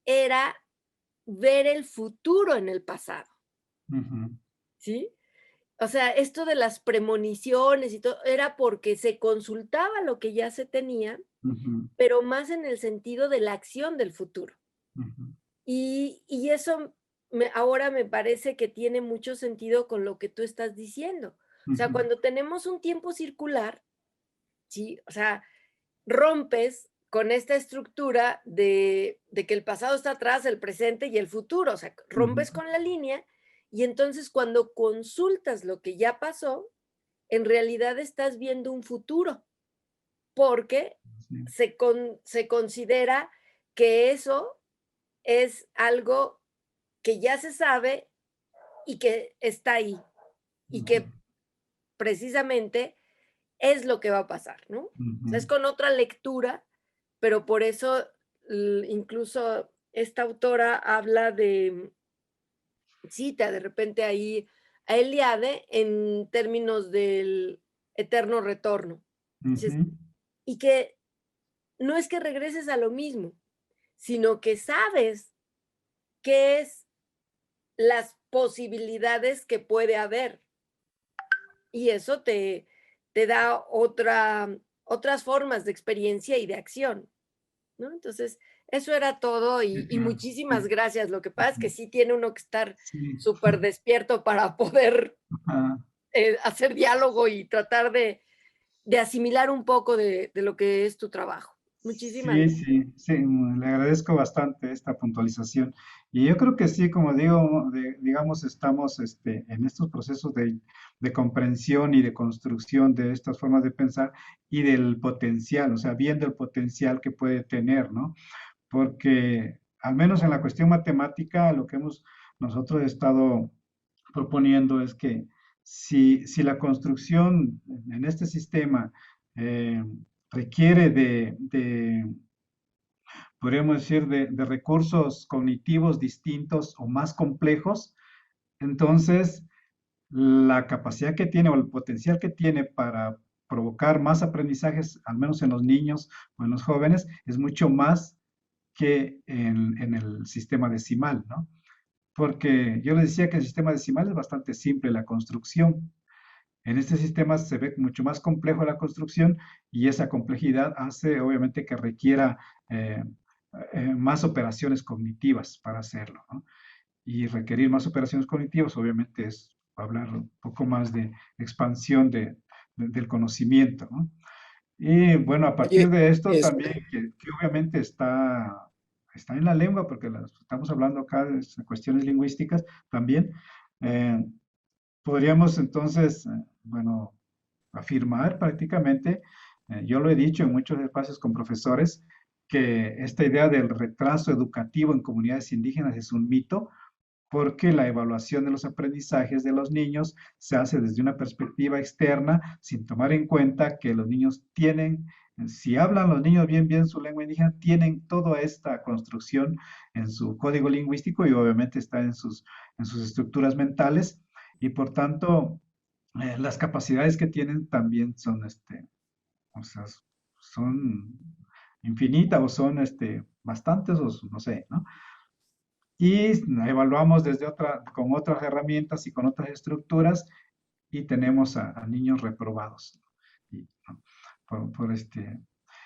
era ver el futuro en el pasado, ujú, ¿sí? O sea, esto de las premoniciones y todo era porque se consultaba lo que ya se tenía, ujú, pero más en el sentido de la acción del futuro. ujú, Y eso ahora me parece que tiene mucho sentido con lo que tú estás diciendo. O sea, ujú, cuando tenemos un tiempo circular, ¿sí? O sea, rompes con esta estructura de que el pasado está atrás, el presente y el futuro. O sea, ujú. rompes con la línea y entonces cuando consultas lo que ya pasó, en realidad estás viendo un futuro, porque Sí. se considera que eso es algo que ya se sabe y que está ahí y Ujú, que precisamente es lo que va a pasar, ¿no? O sea, ujú, es con otra lectura, pero por eso incluso esta autora habla de, cita de repente ahí a Eliade en términos del eterno retorno. Dices, ujú, y que no es que regreses a lo mismo, sino que sabes qué es las posibilidades que puede haber. Y eso te da otras formas de experiencia y de acción, ¿no? Entonces, eso era todo sí, y claro, muchísimas sí, gracias. Lo que pasa es que ujú, sí tiene uno que estar sí, súper despierto para poder ajá, hacer diálogo y tratar de asimilar un poco de lo que es tu trabajo. Muchísimas sí, gracias. sí, sí, le agradezco bastante esta puntualización. Y yo creo que sí, como digo, digamos, estamos en estos procesos de comprensión y de construcción de estas formas de pensar y del potencial, o sea, viendo el potencial que puede tener, ¿no? Porque al menos en la cuestión matemática, lo que hemos nosotros estado proponiendo es que si la construcción en este sistema eh, requiere podríamos decir, de recursos cognitivos distintos o más complejos, entonces la capacidad que tiene o el potencial que tiene para provocar más aprendizajes, al menos en los niños o en los jóvenes, es mucho más que en el sistema decimal, ¿no? Porque yo les decía que el sistema decimal es bastante simple la construcción. En este sistema se ve mucho más complejo la construcción y esa complejidad hace obviamente que requiera eh, más operaciones cognitivas para hacerlo, ¿no? Y requerir más operaciones cognitivas obviamente es hablar un poco más de expansión del conocimiento, ¿no? Y bueno, a partir Oye, de esto también, que obviamente está en la lengua, porque estamos hablando acá de cuestiones lingüísticas también, eh, podríamos entonces, bueno, afirmar prácticamente, yo lo he dicho en muchos espacios con profesores, que esta idea del retraso educativo en comunidades indígenas es un mito, porque la evaluación de los aprendizajes de los niños se hace desde una perspectiva externa, sin tomar en cuenta que los niños tienen, si hablan los niños bien su lengua indígena, tienen toda esta construcción en su código lingüístico y obviamente está en sus estructuras mentales y por tanto las capacidades que tienen también son, o sea, son infinitas o son bastantes o no sé, ¿no? Y evaluamos con otras herramientas y con otras estructuras y tenemos a niños reprobados. Y, ¿no?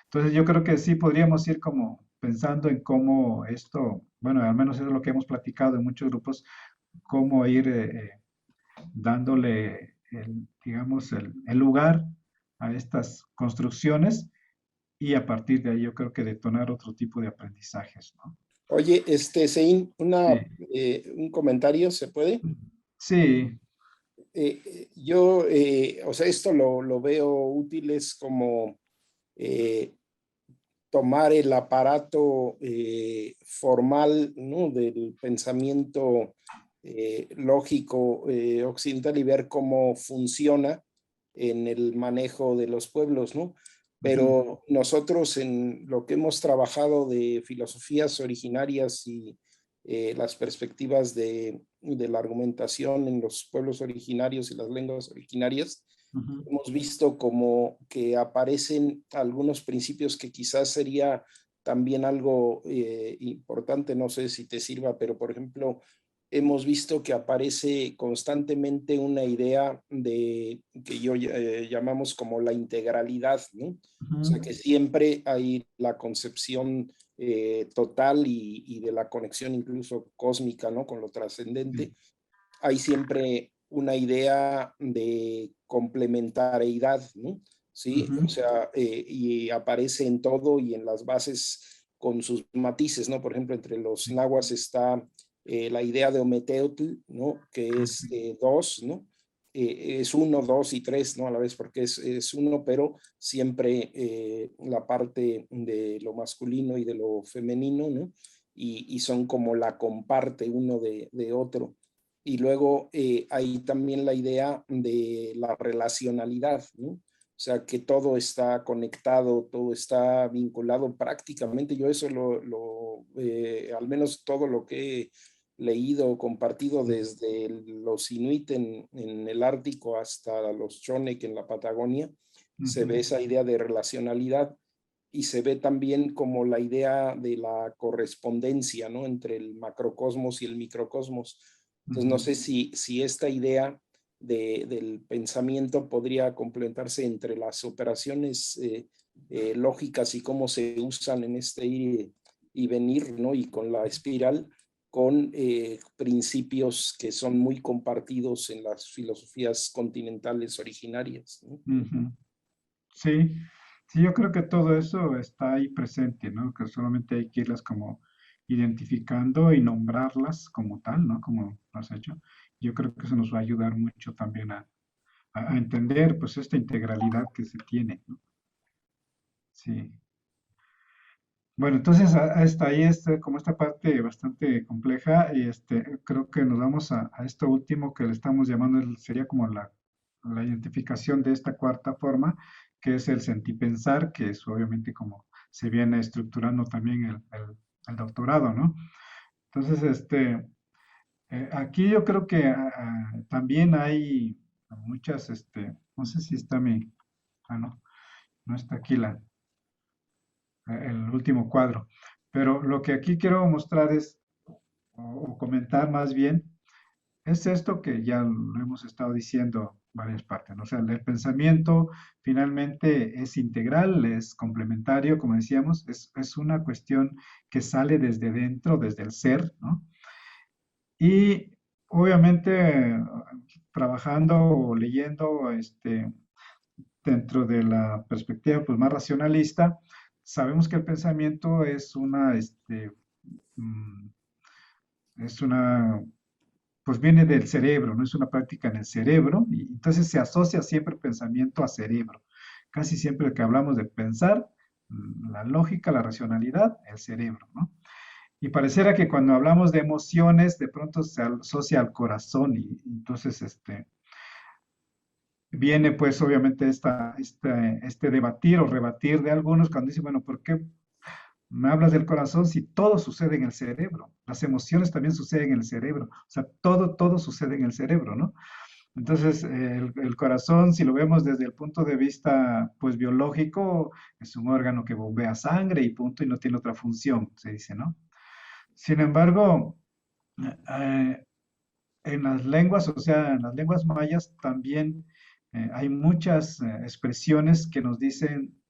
Entonces yo creo que sí podríamos ir como pensando en cómo esto, bueno, al menos eso es lo que hemos platicado en muchos grupos, cómo ir dándole, digamos, el lugar a estas construcciones y a partir de ahí yo creo que detonar otro tipo de aprendizajes, ¿no? oye, Sein, Sí, un comentario, ¿se puede? sí, Yo, o sea, esto lo veo útil, es como eh, tomar el aparato formal, ¿no? Del pensamiento lógico occidental y ver cómo funciona en el manejo de los pueblos, ¿no? Pero nosotros en lo que hemos trabajado de filosofías originarias y las perspectivas de la argumentación en los pueblos originarios y las lenguas originarias, hemos visto como que aparecen algunos principios que quizás sería también algo importante, no sé si te sirva, pero por ejemplo, hemos visto que aparece constantemente una idea de que yo llamamos como la integralidad, ¿no? O sea, que siempre hay la concepción total y de la conexión incluso cósmica, ¿no? Con lo trascendente. Hay siempre una idea de complementariedad, ¿no? Sí, o sea, y aparece en todo y en las bases con sus matices, ¿no? Por ejemplo, entre los nahuas está la idea de Ometeotl, ¿no? Que es dos, ¿no? Es uno, dos y tres, ¿no? A la vez, porque es uno, pero siempre la parte de lo masculino y de lo femenino, ¿no? Y son como la comparte uno de otro. Y luego hay también la idea de la relacionalidad, ¿no? O sea, que todo está conectado, todo está vinculado prácticamente. Yo eso al menos todo lo que he leído, compartido desde los Inuit en el Ártico hasta los Chonek en la Patagonia, se ve esa idea de relacionalidad y se ve también como la idea de la correspondencia, ¿no? Entre el macrocosmos y el microcosmos. Entonces, no sé si esta idea del pensamiento podría complementarse entre las operaciones lógicas y cómo se usan en este ir y venir, ¿no? Y con la espiral, con principios que son muy compartidos en las filosofías continentales originarias, ¿no? Sí, sí, yo creo que todo eso está ahí presente, ¿no? Que solamente hay que irlas como identificando y nombrarlas como tal, ¿no? Como lo has hecho. Yo creo que eso nos va a ayudar mucho también a entender, pues, esta integralidad que se tiene, ¿no? Sí. Bueno, entonces hasta ahí como esta parte bastante compleja y creo que nos vamos a esto último que le estamos llamando, sería como la identificación de esta cuarta forma, que es el sentipensar, que es obviamente como se viene estructurando también el doctorado, ¿no? Entonces, aquí yo creo que también hay muchas, no sé si está no, no está aquí el último cuadro. Pero lo que aquí quiero mostrar es, o comentar más bien, es esto que ya lo hemos estado diciendo varias partes, ¿no? O sea, el pensamiento finalmente es integral, es complementario, como decíamos, es una cuestión que sale desde dentro, desde el ser, ¿no? Y obviamente trabajando o leyendo dentro de la perspectiva pues, más racionalista, sabemos que el pensamiento mm, es una, pues viene del cerebro, no es una práctica en el cerebro, y entonces se asocia siempre pensamiento a cerebro. Casi siempre que hablamos de pensar, la lógica, la racionalidad, el cerebro, ¿no? Y pareciera que cuando hablamos de emociones, de pronto se asocia al corazón y entonces viene pues obviamente este debatir o rebatir de algunos cuando dicen, bueno, ¿por qué me hablas del corazón si todo sucede en el cerebro? Las emociones también suceden en el cerebro, o sea, todo sucede en el cerebro, ¿no? Entonces, el corazón, si lo vemos desde el punto de vista, pues, biológico, es un órgano que bombea sangre y punto, y no tiene otra función, se dice, ¿no? Sin embargo, eh, en las lenguas, o sea, en las lenguas mayas también hay muchas expresiones que nos dicen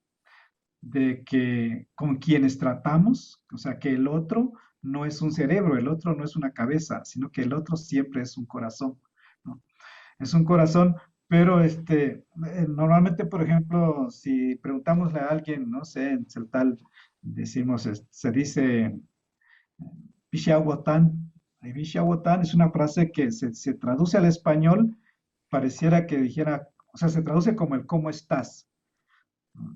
de que con quienes tratamos, o sea, que el otro no es un cerebro, el otro no es una cabeza, sino que el otro siempre es un corazón, ¿no? Es un corazón, pero normalmente, por ejemplo, si preguntámosle a alguien, no sé, en Celtal, decimos, se dice Pishahuatán. Pishahuatán es una frase que se traduce al español, pareciera que dijera, o sea, se traduce como el ¿cómo estás?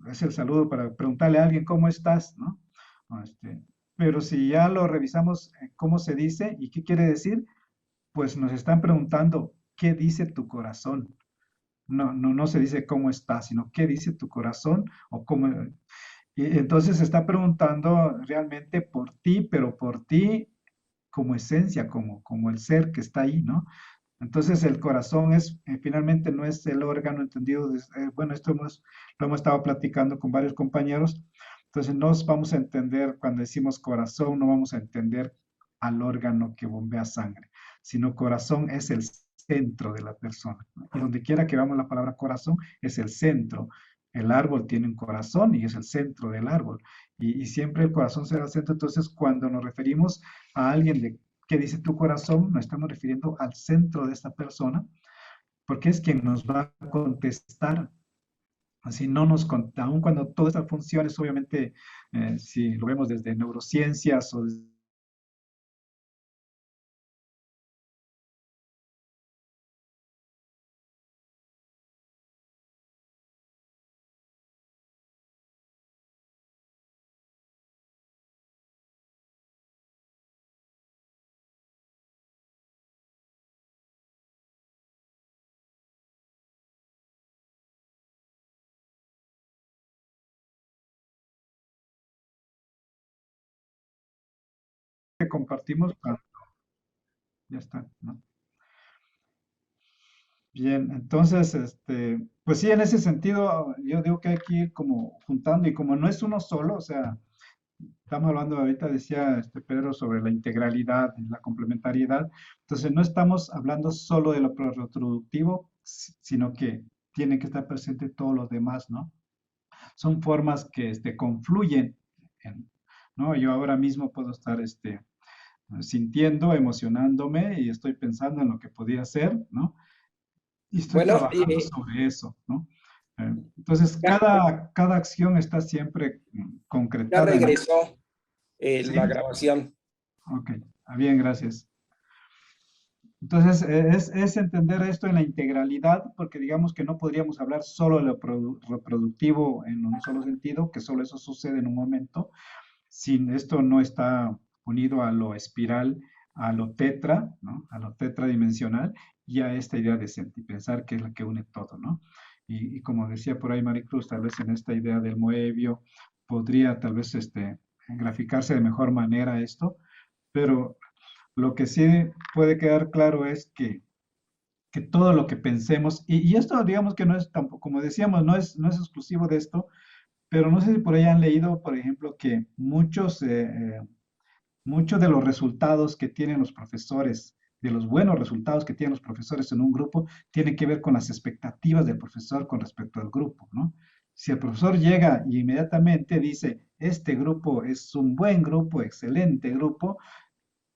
Es el saludo para preguntarle a alguien ¿cómo estás? ¿No? Pero si ya lo revisamos, ¿cómo se dice y qué quiere decir? Pues nos están preguntando, ¿qué dice tu corazón? no se dice cómo está, sino qué dice tu corazón o cómo. Y entonces se está preguntando realmente por ti, pero por ti como esencia, como el ser que está ahí, ¿no? Entonces el corazón finalmente no es el órgano entendido, bueno, lo hemos estado platicando con varios compañeros, entonces no vamos a entender cuando decimos corazón, no vamos a entender al órgano que bombea sangre, sino corazón es el centro de la persona, ¿no? Y donde quiera que veamos la palabra corazón, es el centro. El árbol tiene un corazón y es el centro del árbol. Y siempre el corazón será el centro. Entonces, cuando nos referimos a alguien de qué dice tu corazón, nos estamos refiriendo al centro de esta persona, porque es quien nos va a contestar. Así no nos, aun cuando todas estas funciones, obviamente, si lo vemos desde neurociencias o desde que compartimos, ya está, ¿no? Bien, entonces, pues sí, en ese sentido, yo digo que hay que ir como juntando y como no es uno solo, o sea, estamos hablando ahorita, decía Pedro, sobre la integralidad, la complementariedad, entonces no estamos hablando solo de lo reproductivo, sino que tiene que estar presente todos los demás, ¿no? Son formas que confluyen, ¿no? Yo ahora mismo puedo estar sintiendo, emocionándome y estoy pensando en lo que podría ser, ¿no? Y estoy Bueno, trabajando sobre eso, ¿no? Entonces, cada acción está siempre ya concretada en la. regresó ¿Sí? la grabación. Ok, bien, gracias. Entonces, es entender esto en la integralidad, porque digamos que no podríamos hablar solo de lo reproductivo en un solo sentido, que solo eso sucede en un momento, sin esto no está unido a lo espiral, a lo tetra, ¿no? A lo tetradimensional y a esta idea de sentir, pensar que es la que une todo, ¿no? Y como decía por ahí Maricruz, tal vez en esta idea del moebio podría tal vez graficarse de mejor manera esto, pero lo que sí puede quedar claro es que todo lo que pensemos, y esto digamos que no es tampoco, como decíamos, no es exclusivo de esto, pero no sé si por ahí han leído, por ejemplo, que muchos de los resultados que tienen los profesores, de los buenos resultados que tienen los profesores en un grupo, tienen que ver con las expectativas del profesor con respecto al grupo, ¿no? Si el profesor llega y inmediatamente dice, este grupo es un buen grupo, excelente grupo,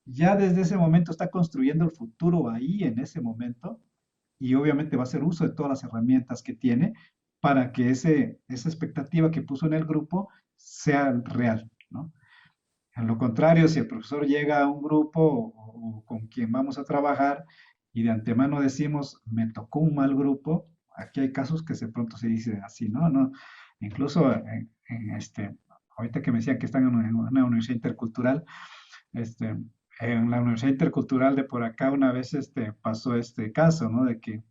ya desde ese momento está construyendo el futuro ahí en ese momento y obviamente va a hacer uso de todas las herramientas que tiene para que esa expectativa que puso en el grupo sea real, ¿no? En lo contrario, si el profesor llega a un grupo o con quien vamos a trabajar y de antemano decimos, me tocó un mal grupo, aquí hay casos que de pronto se dice así, ¿no? No, incluso ahorita que me decían que están en una universidad intercultural, este, en la Universidad Intercultural de por acá una vez pasó este caso, ¿no? De que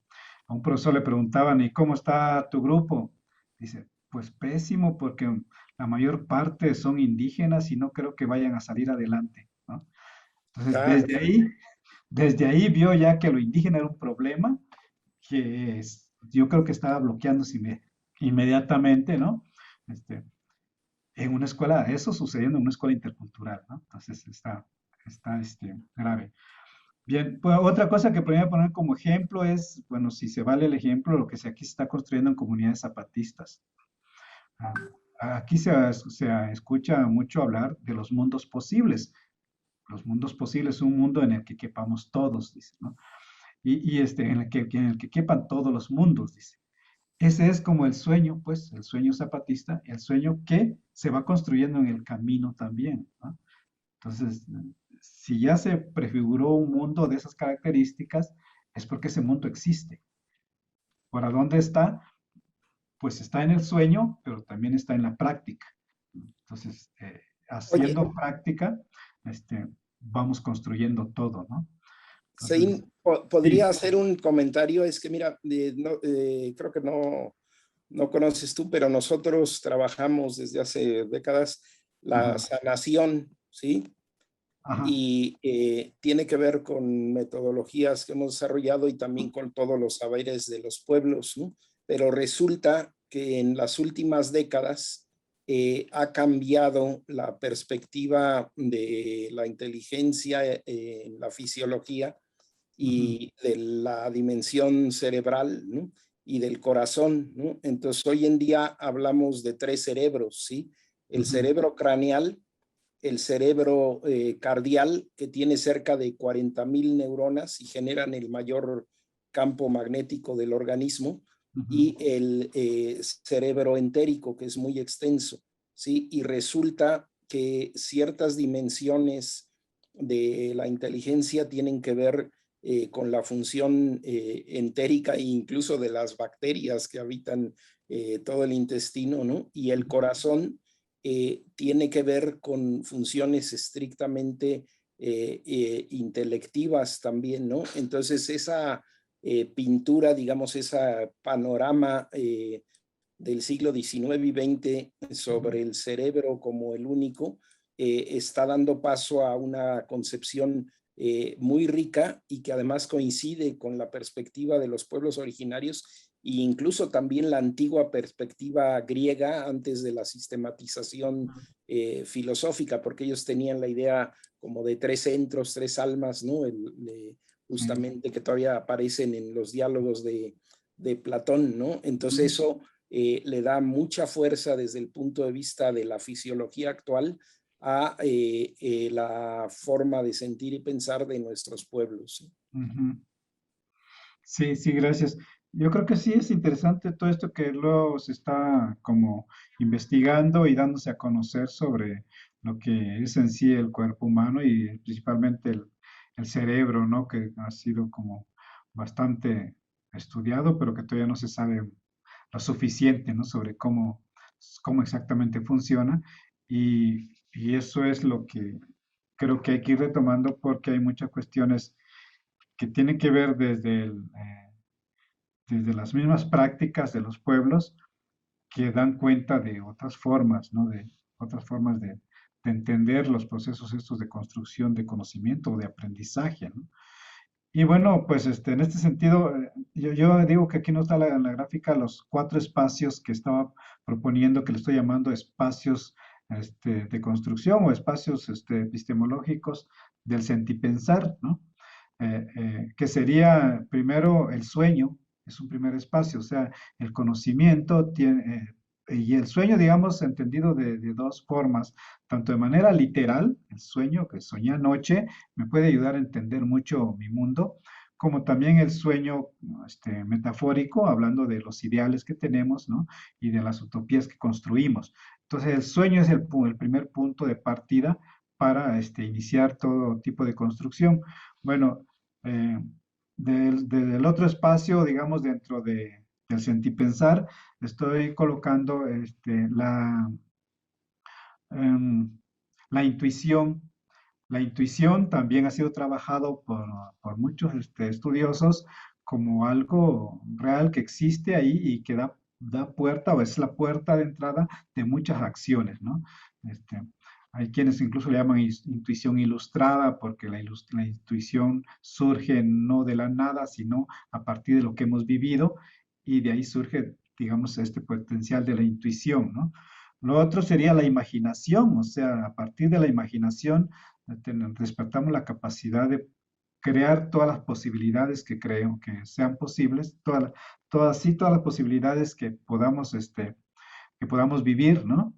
a un profesor le preguntaban, ¿y cómo está tu grupo? Dice, pues pésimo porque la mayor parte son indígenas y no creo que vayan a salir adelante, ¿no? Entonces, Ah, desde ahí vio ya que lo indígena era un problema yo creo que estaba bloqueándose inmediatamente, ¿no? Este, en una escuela, eso sucediendo en una escuela intercultural, ¿no? Entonces está grave. Bien, pues otra cosa que podría poner como ejemplo es, bueno, si se vale el ejemplo, lo que aquí se está construyendo en comunidades zapatistas. Aquí se escucha mucho hablar de los mundos posibles. Los mundos posibles, un mundo en el que quepamos todos, dice, ¿no? En el que quepan todos los mundos, dice. Ese es como el sueño, pues, el sueño zapatista, el sueño que se va construyendo en el camino también, ¿no? Entonces, si ya se prefiguró un mundo de esas características, es porque ese mundo existe. ¿Para dónde está? Pues está en el sueño, pero también está en la práctica. Entonces, oye, haciendo práctica, vamos construyendo todo, ¿no? Sí, podría hacer un comentario. Es que mira, creo que no conoces tú, pero nosotros trabajamos desde hace décadas la Ajá. sanación, ¿sí? Ajá. Y tiene que ver con metodologías que hemos desarrollado y también con todos los saberes de los pueblos, ¿no? Pero resulta que en las últimas décadas ha cambiado la perspectiva de la inteligencia en la fisiología Ujú, y de la dimensión cerebral, ¿no? Y del corazón, ¿no? Entonces, hoy en día hablamos de 3 cerebros, ¿sí? El ujú, cerebro craneal, el cerebro cardial, que tiene cerca de 40,000 neuronas y generan el mayor campo magnético del organismo, ujú, y el cerebro entérico, que es muy extenso, ¿sí? Y resulta que ciertas dimensiones de la inteligencia tienen que ver con la función entérica e incluso de las bacterias que habitan todo el intestino, ¿no? Y el corazón tiene que ver con funciones estrictamente intelectivas también, ¿no? Entonces esa pintura, digamos, esa panorama del siglo XIX y XX ujú, sobre el cerebro como el único, está dando paso a una concepción muy rica y que además coincide con la perspectiva de los pueblos originarios e incluso también la antigua perspectiva griega antes de la sistematización filosófica, porque ellos tenían la idea como de 3 centros, 3 almas, ¿no? sí, Justamente que todavía aparecen en los diálogos de Platón, ¿no? Entonces ujú, eso le da mucha fuerza desde el punto de vista de la fisiología actual a la forma de sentir y pensar de nuestros pueblos, ¿sí? ujú. Sí, sí, gracias. Yo creo que sí es interesante todo esto que luego se está como investigando y dándose a conocer sobre lo que es en sí el cuerpo humano y principalmente el cerebro, ¿no? Que ha sido como bastante estudiado, pero que todavía no se sabe lo suficiente, ¿no? Sobre cómo exactamente funciona. Y eso es lo que creo que hay que ir retomando porque hay muchas cuestiones que tienen que ver desde las mismas prácticas de los pueblos que dan cuenta de otras formas, ¿no? De otras formas de entender los procesos estos de construcción de conocimiento o de aprendizaje, ¿no? Y bueno, pues en este sentido, yo digo que aquí no está en la gráfica los 4 espacios que estaba proponiendo, que le estoy llamando espacios de construcción o espacios epistemológicos del sentipensar, ¿no? Que sería primero el sueño, es un primer espacio, o sea, el conocimiento tiene, y el sueño, digamos, entendido de 2 formas, tanto de manera literal, el sueño, que soñé anoche, me puede ayudar a entender mucho mi mundo, como también el sueño metafórico, hablando de los ideales que tenemos, ¿no? Y de las utopías que construimos. Entonces, el sueño es el primer punto de partida para iniciar todo tipo de construcción. Bueno, eh, del otro espacio, digamos, dentro del sentipensar, estoy colocando em, la intuición. La intuición también ha sido trabajado por muchos estudiosos como algo real que existe ahí y que da puerta o es la puerta de entrada de muchas acciones, ¿no? Este, Hay quienes incluso le llaman intuición ilustrada porque la intuición surge no de la nada, sino a partir de lo que hemos vivido y de ahí surge, digamos, este potencial de la intuición, ¿no? Lo otro sería la imaginación, o sea, a partir de la imaginación despertamos la capacidad de crear todas las posibilidades que creo que sean posibles, todas las posibilidades que podamos vivir, ¿no?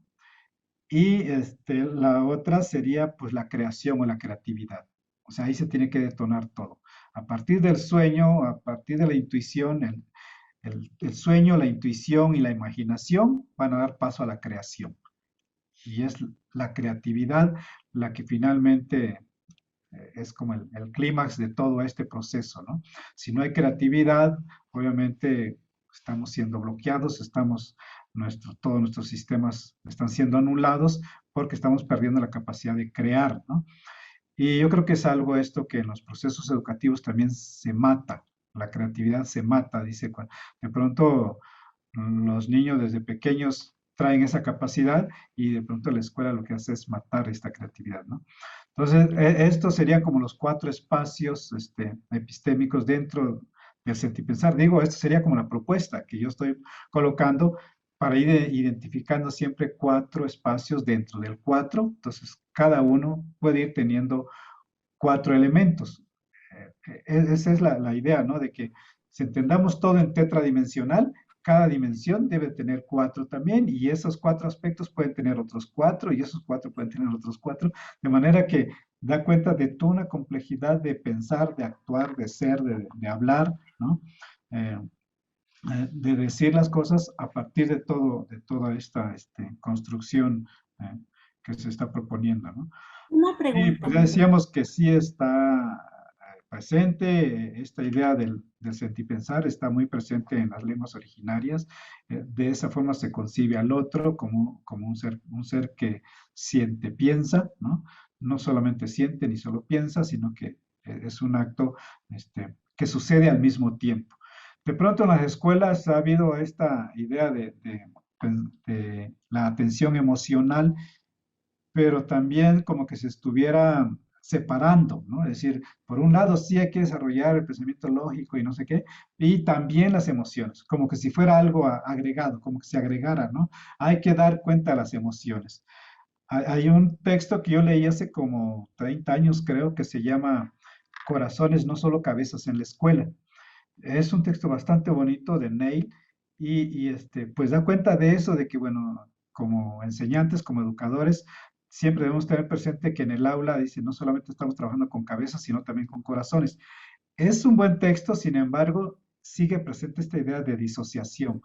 Y la otra sería pues la creación o la creatividad. O sea, ahí se tiene que detonar todo. A partir del sueño, a partir de la intuición, el sueño, la intuición y la imaginación van a dar paso a la creación. Y es la creatividad la que finalmente es como el clímax de todo este proceso, ¿no? Si no hay creatividad, obviamente estamos siendo bloqueados, todos nuestros sistemas están siendo anulados porque estamos perdiendo la capacidad de crear, ¿no? Y yo creo que es algo esto que en los procesos educativos también se mata, la creatividad se mata, dice, de pronto los niños desde pequeños traen esa capacidad y de pronto la escuela lo que hace es matar esta creatividad, ¿no? Entonces, estos serían como los 4 espacios epistémicos dentro del sentipensar. Digo, esto sería como la propuesta que yo estoy colocando para ir identificando siempre 4 espacios dentro del 4. Entonces, cada uno puede ir teniendo 4 elementos. Esa es la idea, ¿no? De que si entendamos todo en tetradimensional, cada dimensión debe tener 4 también, y esos 4 aspectos pueden tener otros 4, y esos 4 pueden tener otros 4, de manera que da cuenta de toda una complejidad de pensar, de actuar, de ser, de hablar, ¿no? De decir las cosas a partir de toda esta construcción que se está proponiendo, ¿no? Una Y pregunta. pues ya decíamos que sí está presente esta idea del sentipensar, está muy presente en las lenguas originarias. De esa forma se concibe al otro como un ser que siente, piensa, ¿no? No solamente siente ni solo piensa, sino que es un acto que sucede al mismo tiempo. De pronto en las escuelas ha habido esta idea de la atención emocional, pero también como que se estuviera separando, ¿no? Es decir, por un lado sí hay que desarrollar el pensamiento lógico y no sé qué, y también las emociones, como que si fuera algo agregado, como que se agregara, ¿no? Hay que dar cuenta de las emociones. Hay un texto que yo leí hace como 30 años, creo, que se llama Corazones, no solo cabezas en la escuela. Es un texto bastante bonito de Neil y pues da cuenta de eso, de que, bueno, como enseñantes, como educadores, siempre debemos tener presente que en el aula, dice, no solamente estamos trabajando con cabezas, sino también con corazones. Es un buen texto, sin embargo, sigue presente esta idea de disociación.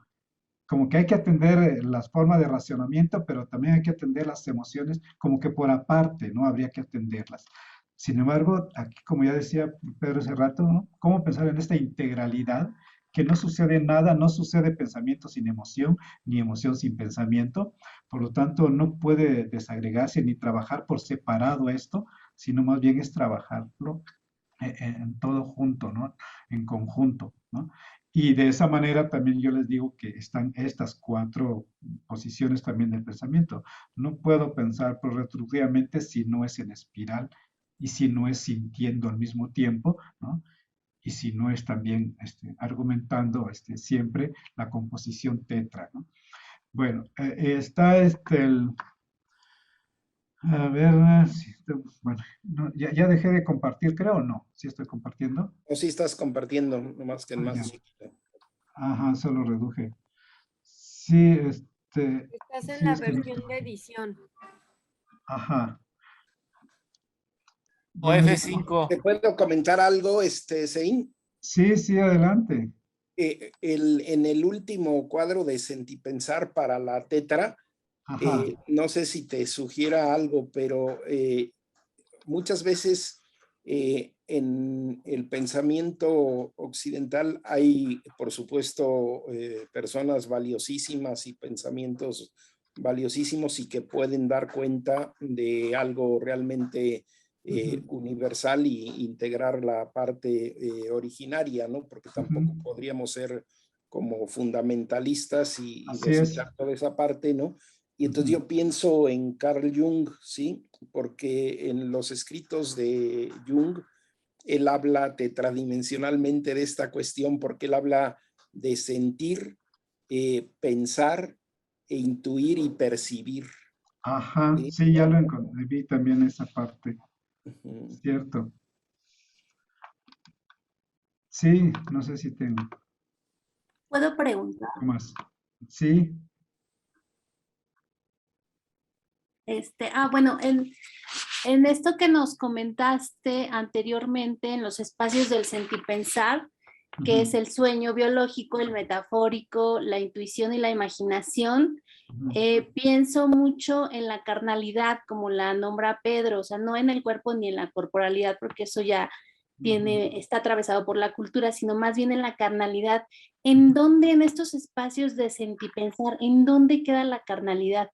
Como que hay que atender las formas de racionamiento, pero también hay que atender las emociones, como que por aparte, ¿no? Habría que atenderlas. Sin embargo, aquí, como ya decía Pedro hace rato, ¿no? ¿Cómo pensar en esta integralidad? Que no sucede nada, no sucede pensamiento sin emoción, ni emoción sin pensamiento. Por lo tanto, no puede desagregarse ni trabajar por separado esto, sino más bien es trabajarlo en todo junto, ¿no? En conjunto, ¿no? Y de esa manera también yo les digo que están estas 4 posiciones también del pensamiento. No puedo pensar progresivamente si no es en espiral y si no es sintiendo al mismo tiempo, ¿no? Y si no es también argumentando siempre la composición tetra, ¿no? Bueno, está a ver, bueno, ya dejé de compartir, creo, o no, sí estoy compartiendo. O si estás compartiendo, nomás que en Ya. más chiquito. Ajá, solo reduje. Sí, Estás en sí, la es que, versión de edición. ajá. O Ya me dijo, F5. ¿Te puedo comentar algo, Sein? sí, sí, adelante. En el último cuadro de Sentipensar para la tetra, Ajá. no sé si te sugiera algo, pero muchas veces en el pensamiento occidental hay, por supuesto, personas valiosísimas y pensamientos valiosísimos y que pueden dar cuenta de algo realmente universal y integrar la parte originaria, ¿no? Porque tampoco podríamos ser como fundamentalistas y Así es. desechar toda esa parte, ¿no? Y entonces yo pienso en Carl Jung, ¿sí? Porque en los escritos de Jung, él habla tetradimensionalmente de esta cuestión, porque él habla de sentir, pensar, e intuir y percibir. Ajá, ¿Sí? sí, ya lo encontré, vi también esa parte. Cierto. Sí, no sé si tengo ¿Puedo preguntar? más. Sí, Bueno, en esto que nos comentaste anteriormente, en los espacios del sentipensar, que es el sueño biológico, el metafórico, la intuición y la imaginación, pienso mucho en la carnalidad, como la nombra Pedro, o sea, no en el cuerpo ni en la corporalidad, porque eso ya está atravesado por la cultura, sino más bien en la carnalidad. ¿En dónde, en estos espacios de sentipensar, en dónde queda la carnalidad?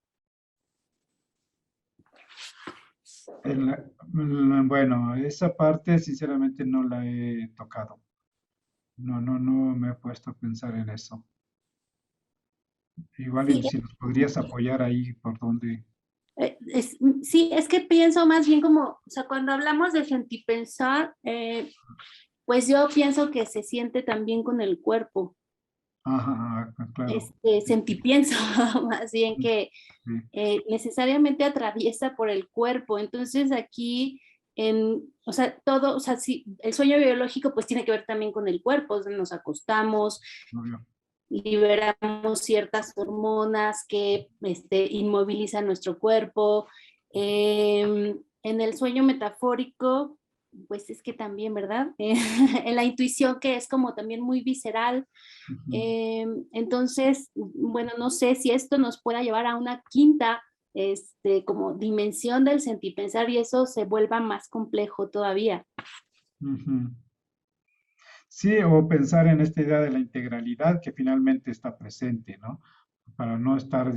Bueno, esa parte sinceramente no la he tocado. No me he puesto a pensar en eso. Igual Sí, y si nos podrías apoyar ahí por donde. sí, es que pienso más bien como, o sea, cuando hablamos de sentipensar, pues yo pienso que se siente también con el cuerpo. Ajá, claro. Sentipienso, más bien que Sí. necesariamente atraviesa por el cuerpo. Entonces aquí, o sea, todo, o sea, sí, el sueño biológico pues tiene que ver también con el cuerpo, o sea, nos acostamos, Obvio. liberamos ciertas hormonas que inmovilizan nuestro cuerpo. En el sueño metafórico, pues es que también, ¿verdad? En la intuición que es como también muy visceral. Ujú. Entonces, bueno, no sé si esto nos pueda llevar a una quinta como dimensión del sentipensar y eso se vuelva más complejo todavía. Ujú. Sí, o pensar en esta idea de la integralidad que finalmente está presente, ¿no? Para no estar,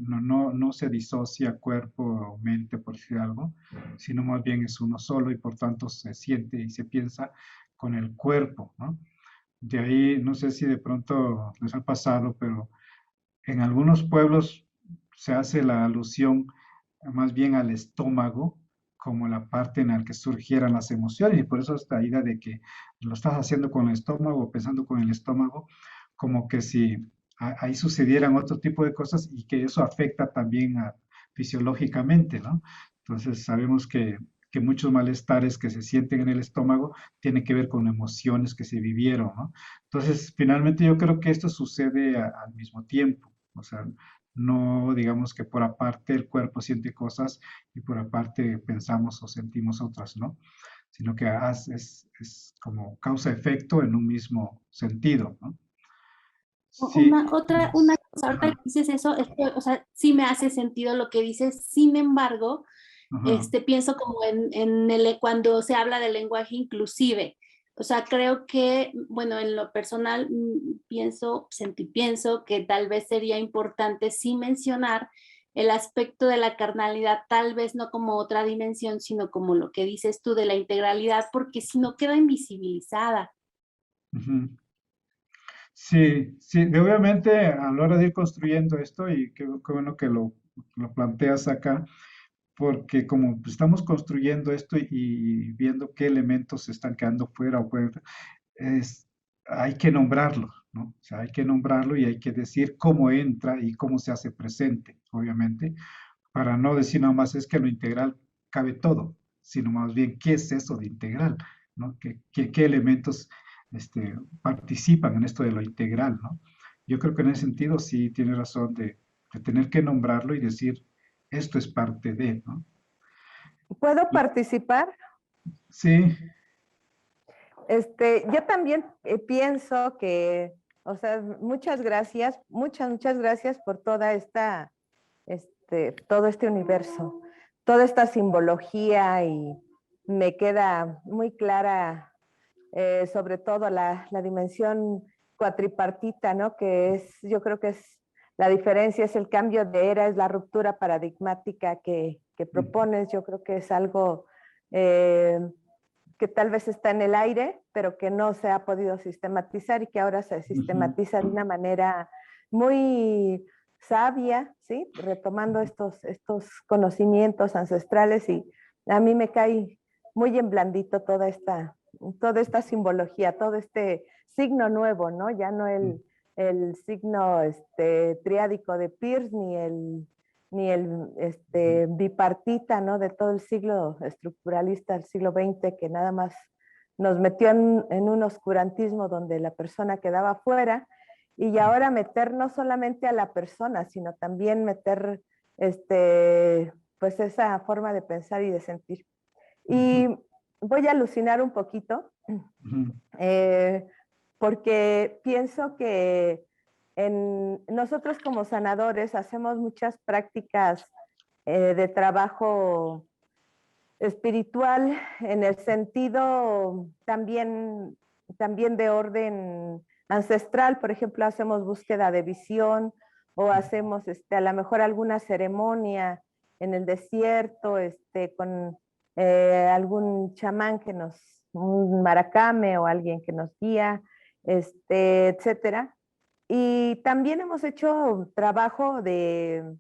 no se disocia cuerpo o mente, por decir algo, sino más bien es uno solo y por tanto se siente y se piensa con el cuerpo, ¿no? De ahí, no sé si de pronto les ha pasado, pero en algunos pueblos se hace la alusión más bien al estómago como la parte en la que surgieran las emociones y por eso esta idea de que lo estás haciendo con el estómago, pensando con el estómago, como que si ahí sucedieran otro tipo de cosas y que eso afecta también fisiológicamente, ¿no? Entonces sabemos que muchos malestares que se sienten en el estómago tienen que ver con emociones que se vivieron, ¿no? Entonces, finalmente yo creo que esto sucede al mismo tiempo. O sea, no digamos que por aparte el cuerpo siente cosas y por aparte pensamos o sentimos otras, ¿no? Sino que es como causa-efecto en un mismo sentido, ¿no? Sí. Una cosa, ahorita Ajá, que dices eso, o sea, sí me hace sentido lo que dices, sin embargo, ajá, pienso como cuando se habla del lenguaje inclusive. O sea, creo que, bueno, en lo personal pienso que tal vez sería importante sí mencionar el aspecto de la carnalidad, tal vez no como otra dimensión, sino como lo que dices tú de la integralidad, porque si no queda invisibilizada. ujú. Sí, sí, obviamente a la hora de ir construyendo esto, y qué bueno que lo planteas acá, porque como pues, estamos construyendo esto y viendo qué elementos se están quedando fuera o fuera, es, hay que nombrarlo, ¿no? O sea, hay que nombrarlo y hay que decir cómo entra y cómo se hace presente, obviamente, para no decir nada más es que lo integral cabe todo, sino más bien qué es eso de integral, ¿no? ¿Qué elementos participan en esto de lo integral, ¿no? Yo creo que en ese sentido sí tiene razón de tener que nombrarlo y decir esto es parte de, ¿no? ¿Puedo participar? Sí. Yo también pienso que, o sea, muchas gracias por toda todo este universo, toda esta simbología y me queda muy clara, sobre todo la dimensión cuatripartita, ¿no? Que es, yo creo que es la diferencia, es el cambio de era, es la ruptura paradigmática que propones, yo creo que es algo que tal vez está en el aire, pero que no se ha podido sistematizar y que ahora se sistematiza de una manera muy sabia, ¿sí? Retomando estos conocimientos ancestrales y a mí me cae muy en blandito toda esta simbología, todo este signo nuevo, ¿no? Ya no el signo triádico de Peirce ni el bipartita, ¿no? De todo el siglo estructuralista del siglo XX que nada más nos metió en un oscurantismo donde la persona quedaba fuera y ahora meter no solamente a la persona, sino también meter pues esa forma de pensar y de sentir. Y voy a alucinar un poquito, eh, porque pienso que nosotros como sanadores hacemos muchas prácticas de trabajo espiritual en el sentido también de orden ancestral. Por ejemplo, hacemos búsqueda de visión o hacemos a lo mejor alguna ceremonia en el desierto, con algún chamán un maracame o alguien que nos guía, etcétera. Y también hemos hecho trabajo de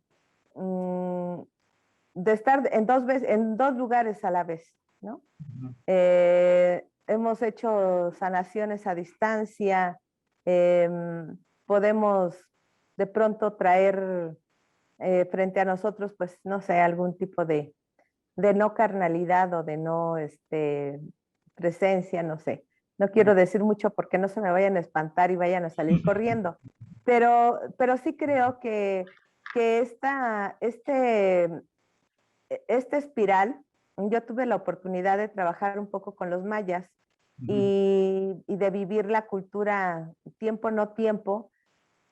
estar en dos lugares a la vez, ¿no? Hemos hecho sanaciones a distancia, podemos de pronto traer frente a nosotros, pues, no sé, algún tipo de no carnalidad o de no presencia, no sé. No quiero decir mucho porque no se me vayan a espantar y vayan a salir corriendo, pero sí creo que este espiral, yo tuve la oportunidad de trabajar un poco con los mayas y de vivir la cultura tiempo no tiempo,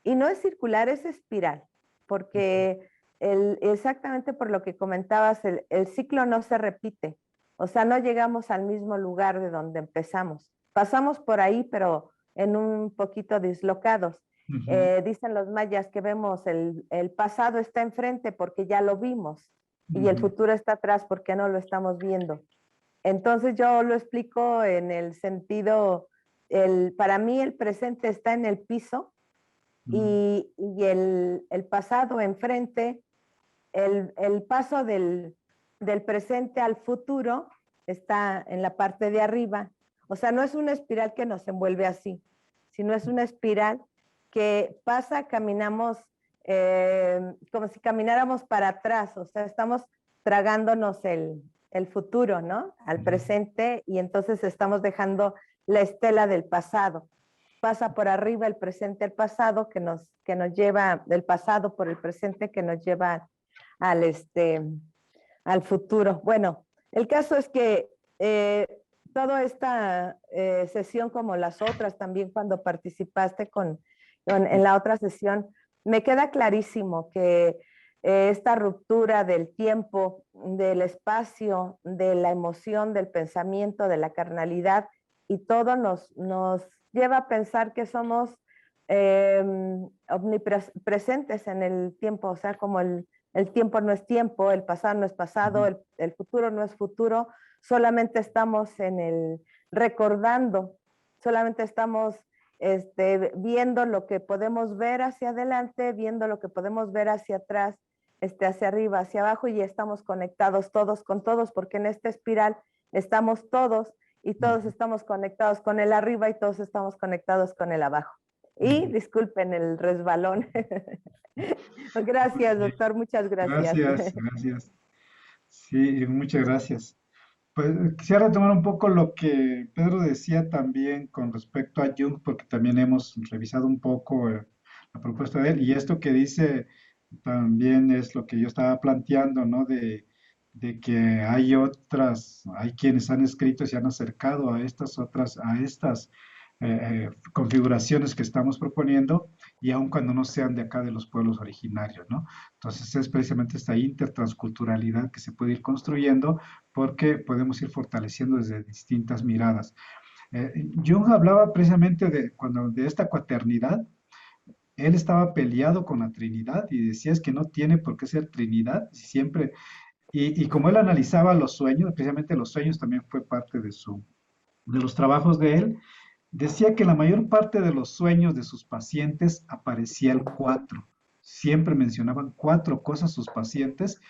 y no es circular, es espiral, porque exactamente por lo que comentabas, el ciclo no se repite, o sea, no llegamos al mismo lugar de donde empezamos. Pasamos por ahí, pero en un poquito dislocados. Dicen los mayas que vemos el pasado está enfrente porque ya lo vimos y el futuro está atrás porque no lo estamos viendo. Entonces yo lo explico en el sentido, para mí el presente está en el piso y el pasado enfrente, el paso del presente al futuro está en la parte de arriba. O sea, no es una espiral que nos envuelve así, sino es una espiral que pasa, caminamos como si camináramos para atrás, o sea, estamos tragándonos el futuro, ¿no? Al presente, y entonces estamos dejando la estela del pasado. Pasa por arriba el presente, el pasado, que nos lleva, del pasado por el presente, que nos lleva al futuro. Bueno, el caso es que toda esta sesión, como las otras, también cuando participaste en la otra sesión, me queda clarísimo que esta ruptura del tiempo, del espacio, de la emoción, del pensamiento, de la carnalidad, y todo nos lleva a pensar que somos omnipresentes en el tiempo, o sea, como el tiempo no es tiempo, el pasado no es pasado, el futuro no es futuro, solamente estamos recordando, solamente estamos viendo lo que podemos ver hacia adelante, viendo lo que podemos ver hacia atrás, hacia arriba, hacia abajo, y estamos conectados todos con todos, porque en esta espiral estamos todos, y todos estamos conectados con el arriba y todos estamos conectados con el abajo. Y disculpen el resbalón. Gracias, doctor, muchas gracias. Gracias. Sí, muchas gracias. Pues quisiera retomar un poco lo que Pedro decía también con respecto a Jung, porque también hemos revisado un poco la propuesta de él, y esto que dice también es lo que yo estaba planteando, ¿no? De que hay quienes han escrito y se han acercado a estas configuraciones que estamos proponiendo, y aun cuando no sean de acá de los pueblos originarios, ¿no? Entonces es precisamente esta intertransculturalidad que se puede ir construyendo, porque podemos ir fortaleciendo desde distintas miradas. Jung hablaba precisamente de esta cuaternidad. Él estaba peleado con la Trinidad y decía es que no tiene por qué ser Trinidad, siempre. Y como él analizaba los sueños, precisamente los sueños también fue parte de los trabajos de él, decía que la mayor parte de los sueños de sus pacientes aparecía el 4. Siempre mencionaban 4 cosas sus pacientes,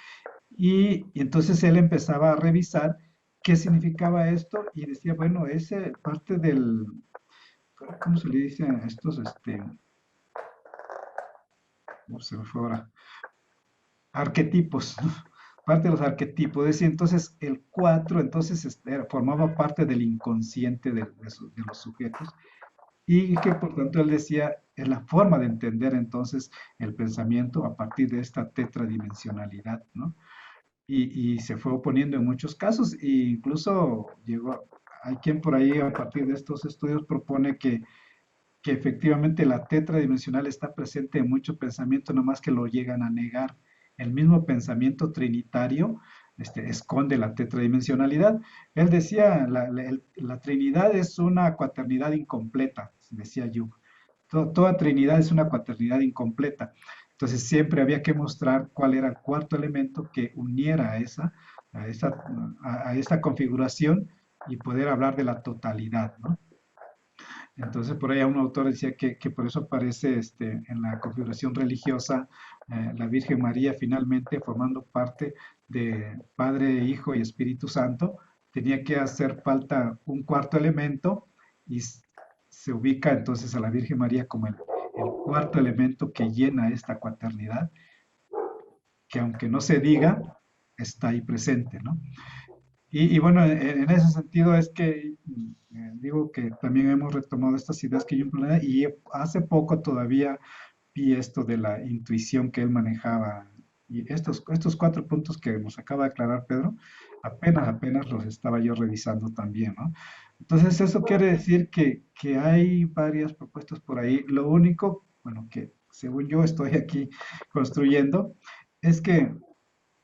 y entonces él empezaba a revisar qué significaba esto y decía, bueno, es parte del, ¿cómo se le dice a estos? Se me fue ahora. Arquetipos, parte de los arquetipos. Decía, entonces el 4, entonces formaba parte del inconsciente de los sujetos, y que por tanto él decía, es la forma de entender entonces el pensamiento a partir de esta tetradimensionalidad, ¿no? Y se fue oponiendo en muchos casos, e incluso hay quien por ahí a partir de estos estudios propone que efectivamente la tetradimensional está presente en mucho pensamiento, nomás que lo llegan a negar. El mismo pensamiento trinitario esconde la tetradimensionalidad. Él decía, la Trinidad es una cuaternidad incompleta, decía Jung. Toda Trinidad es una cuaternidad incompleta. Entonces siempre había que mostrar cuál era el cuarto elemento que uniera a esta configuración y poder hablar de la totalidad, ¿no? Entonces, por ahí un autor decía que por eso aparece en la configuración religiosa la Virgen María finalmente formando parte de Padre, Hijo y Espíritu Santo. Tenía que hacer falta un cuarto elemento y se ubica entonces a la Virgen María como el cuarto elemento que llena esta cuaternidad, que aunque no se diga, está ahí presente, ¿no? Y bueno, en ese sentido es que digo que también hemos retomado estas ideas que yo empleé y hace poco todavía vi esto de la intuición que él manejaba. Y estos 4 puntos que nos acaba de aclarar Pedro, apenas los estaba yo revisando también, ¿no? Entonces eso quiere decir que hay varias propuestas por ahí. Lo único, bueno, que según yo estoy aquí construyendo, es que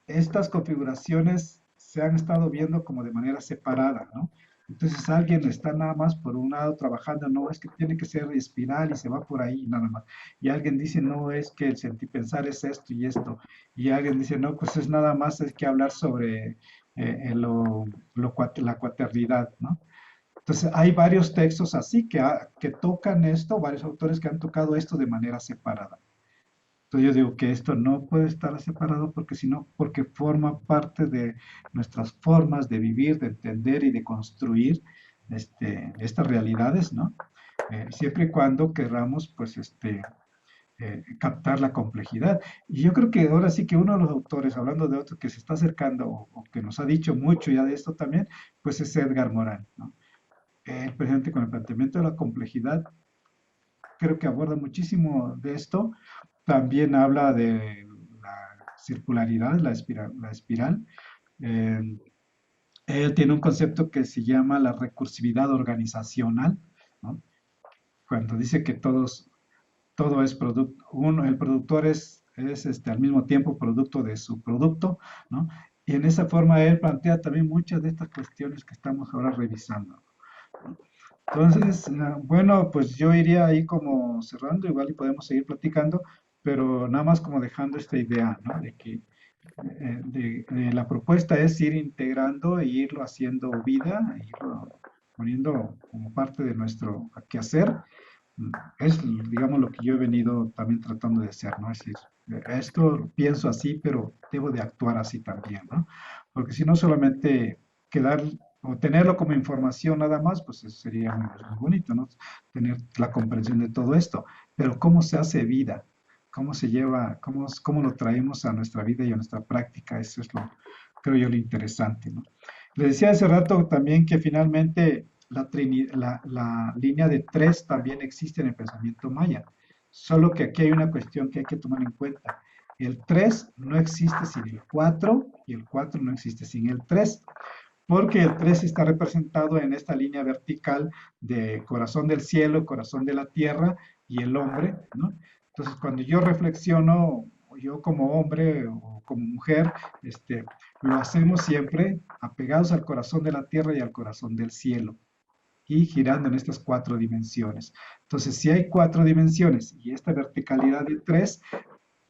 estas configuraciones se han estado viendo como de manera separada, ¿no? Entonces alguien está nada más por un lado trabajando, no, es que tiene que ser espiral y se va por ahí nada más. Y alguien dice, no, es que el sentipensar es esto y esto. Y alguien dice, no, pues es nada más, es que hablar sobre la cuaternidad, ¿no? Entonces hay varios textos así que tocan esto, varios autores que han tocado esto de manera separada. Entonces yo digo que esto no puede estar separado porque sino porque forma parte de nuestras formas de vivir, de entender y de construir estas realidades, ¿no? Siempre y cuando queramos, pues, captar la complejidad. Y yo creo que ahora sí que uno de los autores, hablando de otro que se está acercando o que nos ha dicho mucho ya de esto también, pues es Edgar Morin, ¿no? Precisamente con el planteamiento de la complejidad, creo que aborda muchísimo de esto. También habla de la circularidad, la espiral. Eh, Él tiene un concepto que se llama la recursividad organizacional, ¿no? Cuando dice que todo es producto, el productor es al mismo tiempo producto de su producto, ¿no? Y en esa forma él plantea también muchas de estas cuestiones que estamos ahora revisando, ¿no? Entonces, bueno, pues yo iría ahí como cerrando, igual y podemos seguir platicando, pero nada más como dejando esta idea, ¿no? De que la propuesta es ir integrando e irlo haciendo vida, e irlo poniendo como parte de nuestro quehacer. Es, digamos, lo que yo he venido también tratando de hacer, ¿no? Es decir, esto pienso así, pero debo de actuar así también, ¿no? Porque si no solamente quedar o tenerlo como información nada más, pues eso sería muy bonito, ¿no? Tener la comprensión de todo esto, pero ¿cómo se hace vida? ¿Cómo se lleva, cómo lo traemos a nuestra vida y a nuestra práctica? Eso es creo yo, lo interesante, ¿no? Les decía hace rato también que finalmente la línea de 3 también existe en el pensamiento maya, solo que aquí hay una cuestión que hay que tomar en cuenta. El 3 no existe sin el 4 y el 4 no existe sin el 3, porque el 3 está representado en esta línea vertical de corazón del cielo, corazón de la tierra y el hombre, ¿no? Entonces, cuando yo reflexiono, yo como hombre o como mujer, lo hacemos siempre apegados al corazón de la tierra y al corazón del cielo y girando en estas 4 dimensiones. Entonces, si hay 4 dimensiones y esta verticalidad de 3,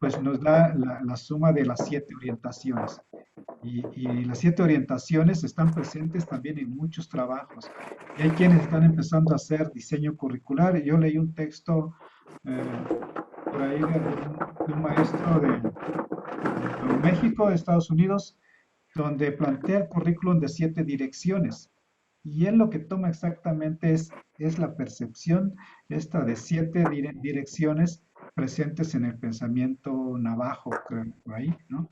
pues nos da la suma de las 7 orientaciones. Y las 7 orientaciones están presentes también en muchos trabajos. Y hay quienes están empezando a hacer diseño curricular. Yo leí un texto por ahí de un maestro de México, de Estados Unidos, donde plantea el currículum de 7 direcciones. Y él lo que toma exactamente es la percepción esta de 7 direcciones presentes en el pensamiento navajo, creo, por ahí, ¿no?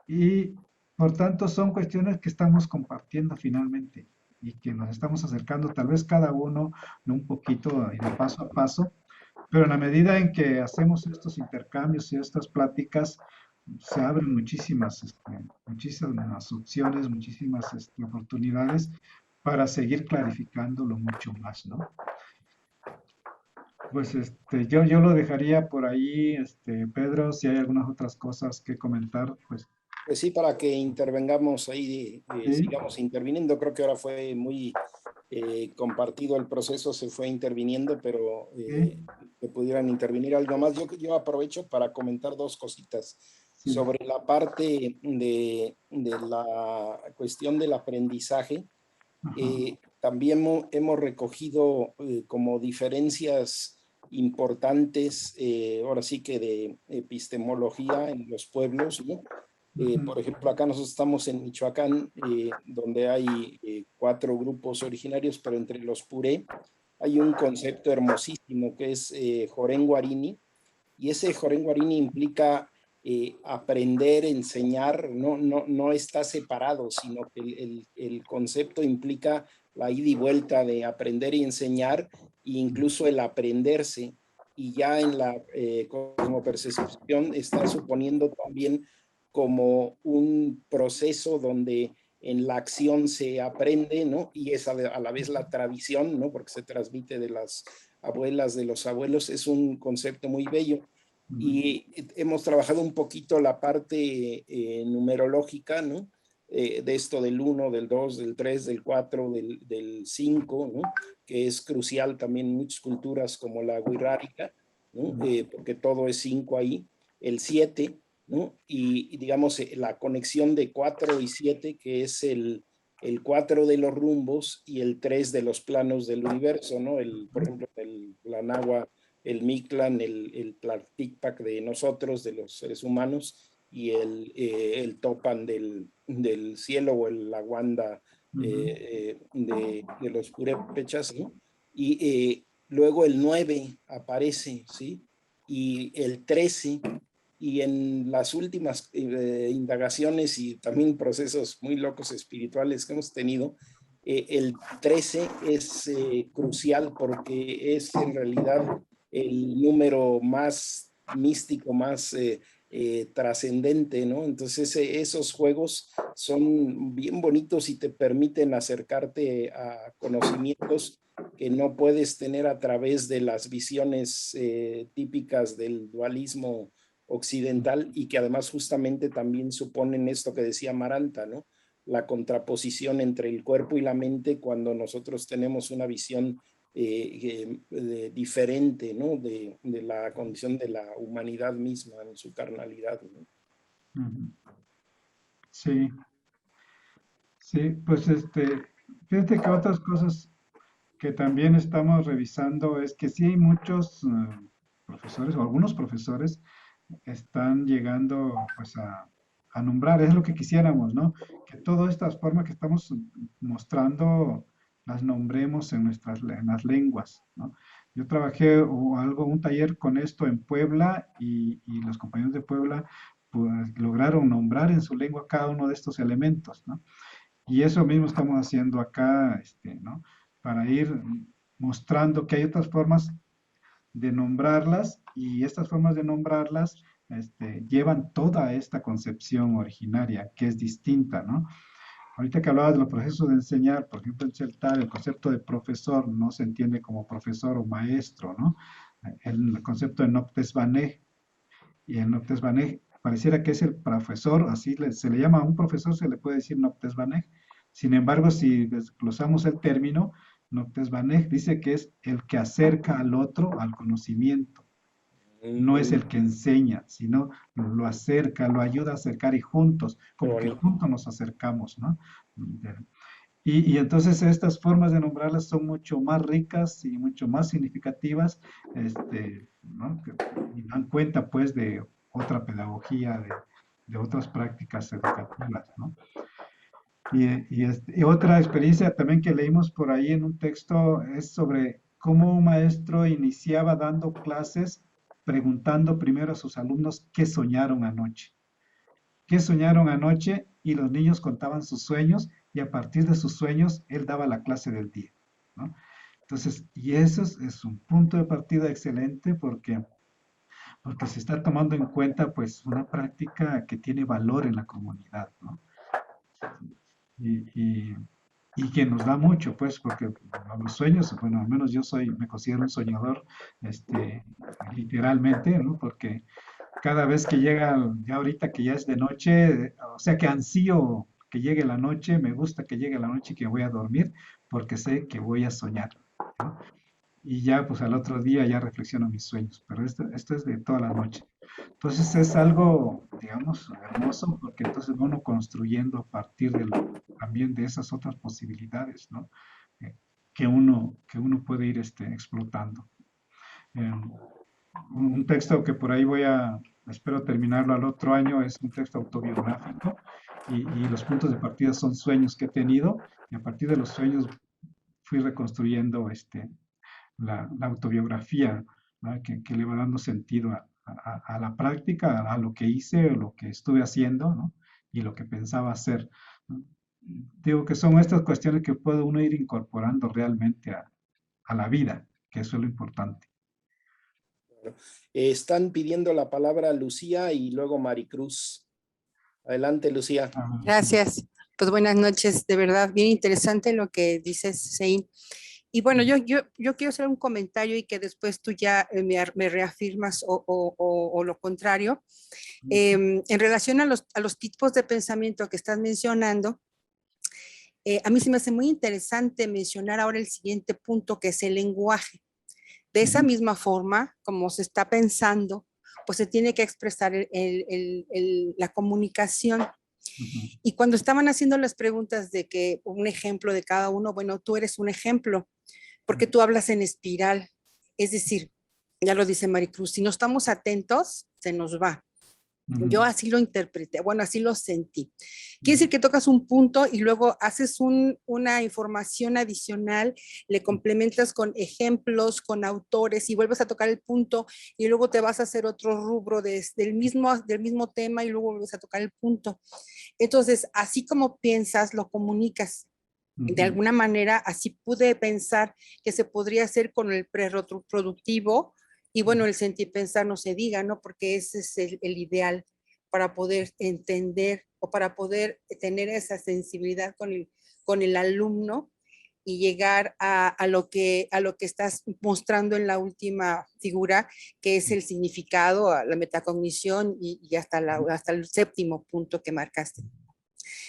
Y por tanto son cuestiones que estamos compartiendo finalmente y que nos estamos acercando, tal vez cada uno un poquito de paso a paso, pero en la medida en que hacemos estos intercambios y estas pláticas, se abren muchísimas opciones, muchísimas oportunidades para seguir clarificándolo mucho más, ¿no? Pues yo lo dejaría por ahí, Pedro, si hay algunas otras cosas que comentar, pues. Pues sí, para que intervengamos ahí, Sí. sigamos interviniendo. Creo que ahora fue muy compartido el proceso, se fue interviniendo, pero Sí. que pudieran intervenir algo más. Yo aprovecho para comentar dos cositas. Sí. Sobre la parte de la cuestión del aprendizaje. También hemos recogido como diferencias importantes, ahora sí que de epistemología en los pueblos, ¿no? Por ejemplo, acá nosotros estamos en Michoacán, donde hay 4 grupos originarios, pero entre los Puré hay un concepto hermosísimo que es Jorén Guarini, y ese Jorén Guarini implica aprender, enseñar, no está separado, sino que el concepto implica la ida y vuelta de aprender y enseñar, e incluso el aprenderse, y ya en la cosmopercepción está suponiendo también como un proceso donde en la acción se aprende, ¿no? Y es a la vez la tradición, ¿no? Porque se transmite de las abuelas, de los abuelos, es un concepto muy bello. Y hemos trabajado un poquito la parte numerológica, ¿no? De esto del 1, del 2, del 3, del 4, del 5, ¿no? Que es crucial también en muchas culturas como la wixárika, ¿no? Porque todo es 5 ahí, el 7, ¿no? Y digamos la conexión de 4 y 7, que es el 4 de los rumbos y el 3 de los planos del universo, ¿no? Por ejemplo, la náhuatl, el Mictlán, el Tlalticpac de nosotros, de los seres humanos, y el Topan del cielo, o el Aguanda de los purépechas, ¿no? Y luego el 9 aparece, ¿sí? Y el 13, y en las últimas indagaciones y también procesos muy locos espirituales que hemos tenido, el 13 es crucial porque es en realidad el número más místico, más trascendente, ¿no? Entonces esos juegos son bien bonitos y te permiten acercarte a conocimientos que no puedes tener a través de las visiones típicas del dualismo occidental, y que además justamente también suponen esto que decía Maranta, ¿no? La contraposición entre el cuerpo y la mente cuando nosotros tenemos una visión diferente, ¿no? De la condición de la humanidad misma en su carnalidad, ¿no? Sí, sí, pues fíjate que otras cosas que también estamos revisando es que sí hay muchos profesores, o algunos profesores están llegando pues a nombrar, es lo que quisiéramos, ¿no? Que todas estas formas que estamos mostrando las nombremos en en las lenguas, ¿no? Yo trabajé un taller con esto en Puebla, y los compañeros de Puebla pues lograron nombrar en su lengua cada uno de estos elementos, ¿no? Y eso mismo estamos haciendo acá, ¿no? Para ir mostrando que hay otras formas de nombrarlas, y estas formas de nombrarlas llevan toda esta concepción originaria que es distinta, ¿no? Ahorita que hablabas de los procesos de enseñar, por ejemplo, en Celtal, el concepto de profesor no se entiende como profesor o maestro, ¿no? El concepto de Noctes Vaneg, y el Noctes Vaneg pareciera que es el profesor, así se le llama a un profesor, se le puede decir Noctes Vaneg. Sin embargo, si desglosamos el término, Noctes Vaneg dice que es el que acerca al otro al conocimiento. No es el que enseña, sino lo acerca, lo ayuda a acercar, y juntos, como que juntos nos acercamos, ¿no? Y entonces estas formas de nombrarlas son mucho más ricas y mucho más significativas, ¿no? Y dan cuenta pues de otra pedagogía, de otras prácticas educativas, ¿no? Y otra experiencia también que leímos por ahí en un texto es sobre cómo un maestro iniciaba dando clases preguntando primero a sus alumnos qué soñaron anoche. ¿Qué soñaron anoche? Y los niños contaban sus sueños, y a partir de sus sueños él daba la clase del día, ¿no? Entonces, y eso es un punto de partida excelente, porque se está tomando en cuenta pues una práctica que tiene valor en la comunidad, ¿no? Y, y que nos da mucho, pues, porque los sueños, bueno, al menos me considero un soñador, literalmente, ¿no? Porque cada vez que llega, ya ahorita que ya es de noche, o sea que ansío que llegue la noche, me gusta que llegue la noche y que voy a dormir, porque sé que voy a soñar, ¿no? y ya pues al otro día ya reflexiono mis sueños, pero esto es de toda la noche. Entonces es algo, digamos, hermoso porque entonces va uno construyendo a partir también de esas otras posibilidades, ¿no? Eh, que uno puede ir explotando. Em, un texto que por ahí espero terminarlo al otro año, es un texto autobiográfico y los puntos de partida son sueños que he tenido y a partir de los sueños fui reconstruyendo la autobiografía, ¿no? Que le va dando sentido a la práctica, a lo que hice, lo que estuve haciendo, ¿no? Y lo que pensaba hacer, ¿no? Digo que son estas cuestiones que puede uno ir incorporando realmente a la vida, que eso es lo importante. Están pidiendo la palabra Lucía y luego Maricruz. Adelante, Lucía. Gracias. Pues buenas noches, de verdad, bien interesante lo que dices, Sein. Y bueno, yo quiero hacer un comentario y que después tú ya me reafirmas o lo contrario. En relación a los tipos de pensamiento que estás mencionando, a mí se me hace muy interesante mencionar ahora el siguiente punto, que es el lenguaje. De esa misma forma, como se está pensando, pues se tiene que expresar la comunicación. Y cuando estaban haciendo las preguntas de que un ejemplo de cada uno, bueno, tú eres un ejemplo, porque tú hablas en espiral. Es decir, ya lo dice Maricruz, si no estamos atentos, se nos va. Yo así lo interpreté, bueno, así lo sentí. Quiere decir que tocas un punto y luego haces una información adicional, le complementas con ejemplos, con autores y vuelves a tocar el punto y luego te vas a hacer otro rubro del mismo tema y luego vuelves a tocar el punto. Entonces, así como piensas, lo comunicas. De alguna manera, así pude pensar que se podría hacer con el preproductivo y bueno, el sentir pensar no se diga, ¿no? Porque ese es el ideal para poder entender o para poder tener esa sensibilidad con el alumno y llegar a lo que estás mostrando en la última figura, que es el significado, la metacognición y hasta el séptimo punto que marcaste.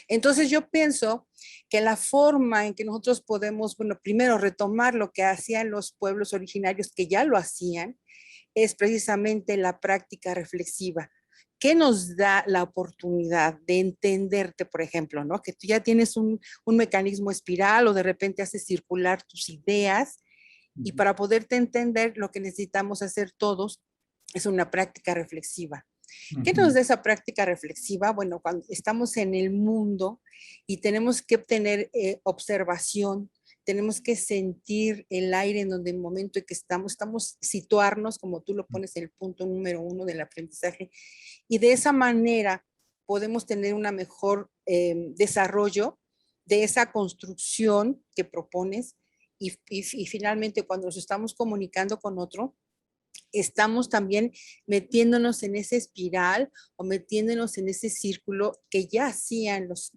Entonces yo pienso que la forma en que nosotros podemos, bueno, primero retomar lo que hacían los pueblos originarios, que ya lo hacían, es precisamente la práctica reflexiva, que nos da la oportunidad de entenderte, por ejemplo, ¿no? Que tú ya tienes un mecanismo espiral o de repente haces circular tus ideas y para poderte entender lo que necesitamos hacer todos es una práctica reflexiva. ¿Qué nos da esa práctica reflexiva? Bueno, cuando estamos en el mundo y tenemos que obtener observación, tenemos que sentir el aire en donde el momento en que estamos situarnos, como tú lo pones en el punto número 1 del aprendizaje, y de esa manera podemos tener un mejor desarrollo de esa construcción que propones y finalmente cuando nos estamos comunicando con otro, estamos también metiéndonos en esa espiral o metiéndonos en ese círculo que ya hacían los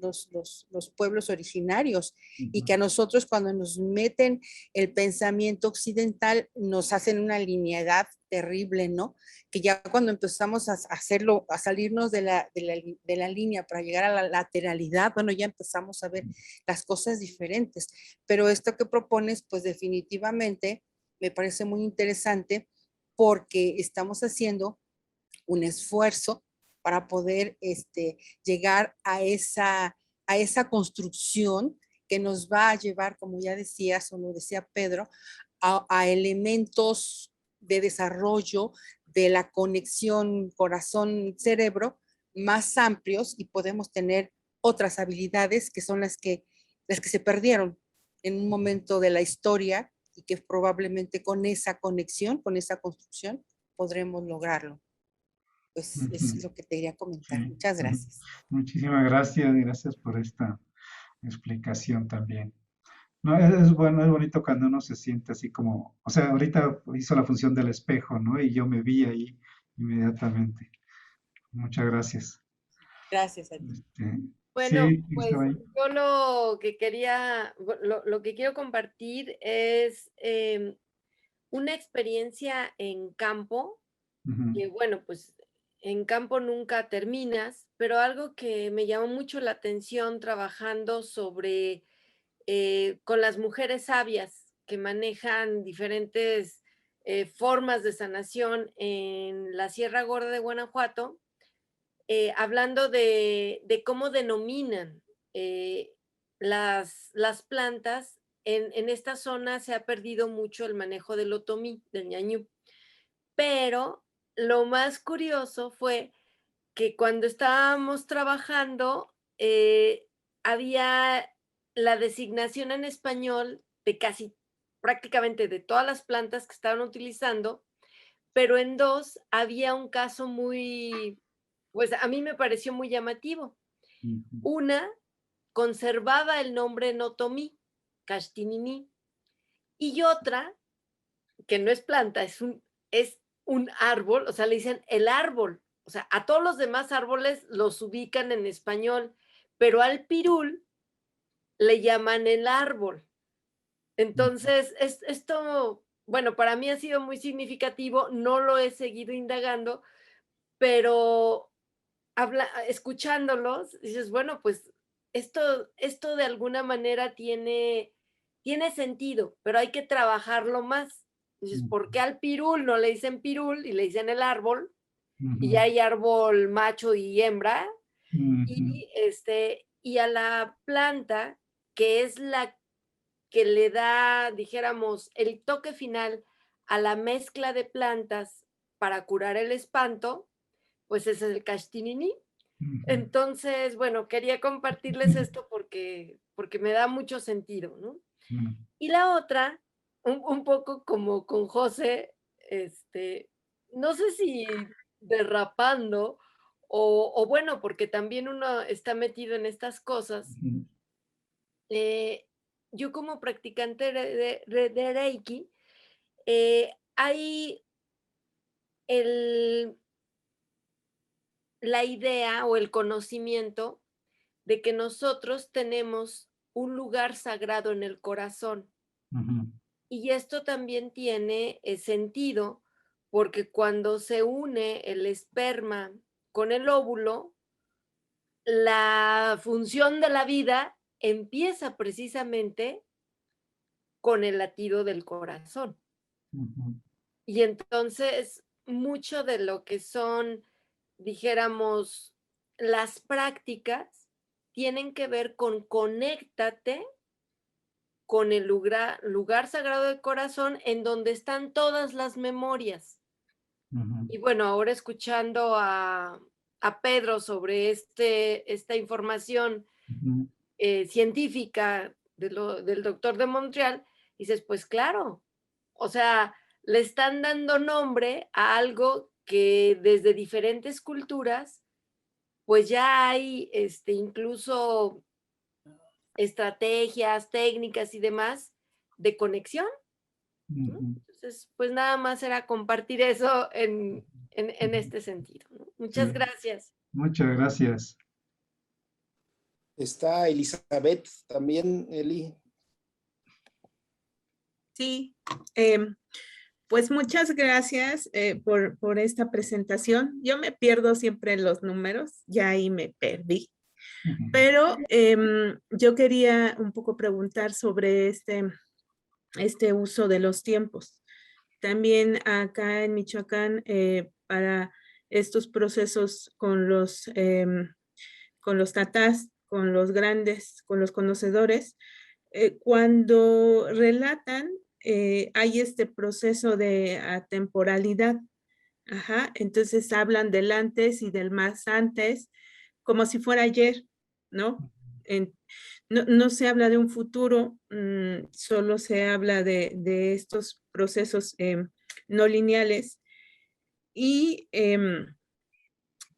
pueblos originarios y que a nosotros cuando nos meten el pensamiento occidental nos hacen una linealidad terrible, ¿no? Que ya cuando empezamos a hacerlo, a salirnos de la línea para llegar a la lateralidad, bueno, ya empezamos a ver las cosas diferentes. Pero esto que propones, pues definitivamente me parece muy interesante porque estamos haciendo un esfuerzo para poder llegar a esa construcción que nos va a llevar, como ya decías o lo decía Pedro, a elementos de desarrollo de la conexión corazón-cerebro más amplios y podemos tener otras habilidades que son las que se perdieron en un momento de la historia y que probablemente con esa conexión, con esa construcción, podremos lograrlo. Pues eso es lo que te quería comentar. Sí. Muchas gracias. Muchísimas gracias, gracias por esta explicación también. No, es bueno, es bonito cuando uno se siente así como, o sea, ahorita hizo la función del espejo, ¿no? Y yo me vi ahí inmediatamente. Muchas gracias. Gracias a ti. Bueno, sí, pues yo lo que quiero compartir es una experiencia en campo, que bueno, pues en campo nunca terminas, pero algo que me llamó mucho la atención trabajando con las mujeres sabias que manejan diferentes formas de sanación en la Sierra Gorda de Guanajuato, hablando de cómo denominan las plantas. En esta zona se ha perdido mucho el manejo del otomí, del ñañú. Pero lo más curioso fue que cuando estábamos trabajando, había la designación en español de casi prácticamente de todas las plantas que estaban utilizando, pero en dos había un caso muy, pues a mí me pareció muy llamativo. Una conservaba el nombre en otomí, Cachtinini, y otra, que no es planta, es un árbol, o sea, le dicen el árbol. O sea, a todos los demás árboles los ubican en español, pero al pirul le llaman el árbol. Entonces, esto, bueno, para mí ha sido muy significativo, no lo he seguido indagando, pero escuchándolos, dices, bueno, pues esto de alguna manera tiene sentido, pero hay que trabajarlo más. Dices, ¿por qué al pirul no le dicen pirul y le dicen el árbol? Y hay árbol macho y hembra, y a la planta, que es la que le da, dijéramos, el toque final a la mezcla de plantas para curar el espanto, pues es el Cachtinini. Entonces, bueno, quería compartirles esto porque me da mucho sentido, ¿no? Y la otra, un poco como con José, no sé si derrapando o bueno, porque también uno está metido en estas cosas. Yo como practicante de Reiki, hay la idea o el conocimiento de que nosotros tenemos un lugar sagrado en el corazón. Y esto también tiene sentido porque cuando se une el esperma con el óvulo, la función de la vida empieza precisamente con el latido del corazón. Y entonces, mucho de lo que son, dijéramos, las prácticas tienen que ver con conéctate con el lugar sagrado del corazón en donde están todas las memorias. Y bueno, ahora escuchando a Pedro sobre esta información científica del doctor de Montreal, dices, pues claro, o sea, le están dando nombre a algo que desde diferentes culturas, pues ya hay incluso estrategias, técnicas y demás de conexión, ¿no? Entonces, pues nada más era compartir eso en este sentido, ¿no? Muchas gracias. Muchas gracias. Está Elizabeth también, Eli. Sí, pues muchas gracias por esta presentación. Yo me pierdo siempre en los números, ya ahí me perdí. Pero yo quería un poco preguntar sobre este uso de los tiempos. También acá en Michoacán, para estos procesos con los tatás, con los grandes, con los conocedores, cuando relatan, hay este proceso de atemporalidad. Ajá, entonces hablan del antes y del más antes, como si fuera ayer, ¿no? No se habla de un futuro, solo se habla de estos procesos no lineales. Y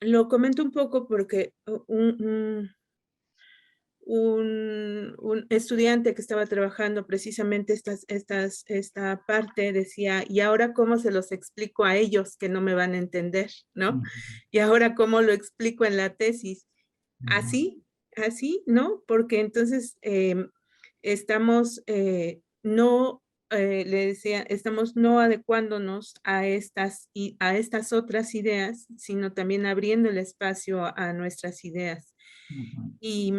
lo comento un poco porque un estudiante que estaba trabajando precisamente esta parte decía, ¿y ahora cómo se los explico a ellos que no me van a entender, ¿no? ¿Y ahora cómo lo explico en la tesis? Así, ¿no? Porque entonces estamos le decía, estamos no adecuándonos a estas otras ideas, sino también abriendo el espacio a nuestras ideas. Y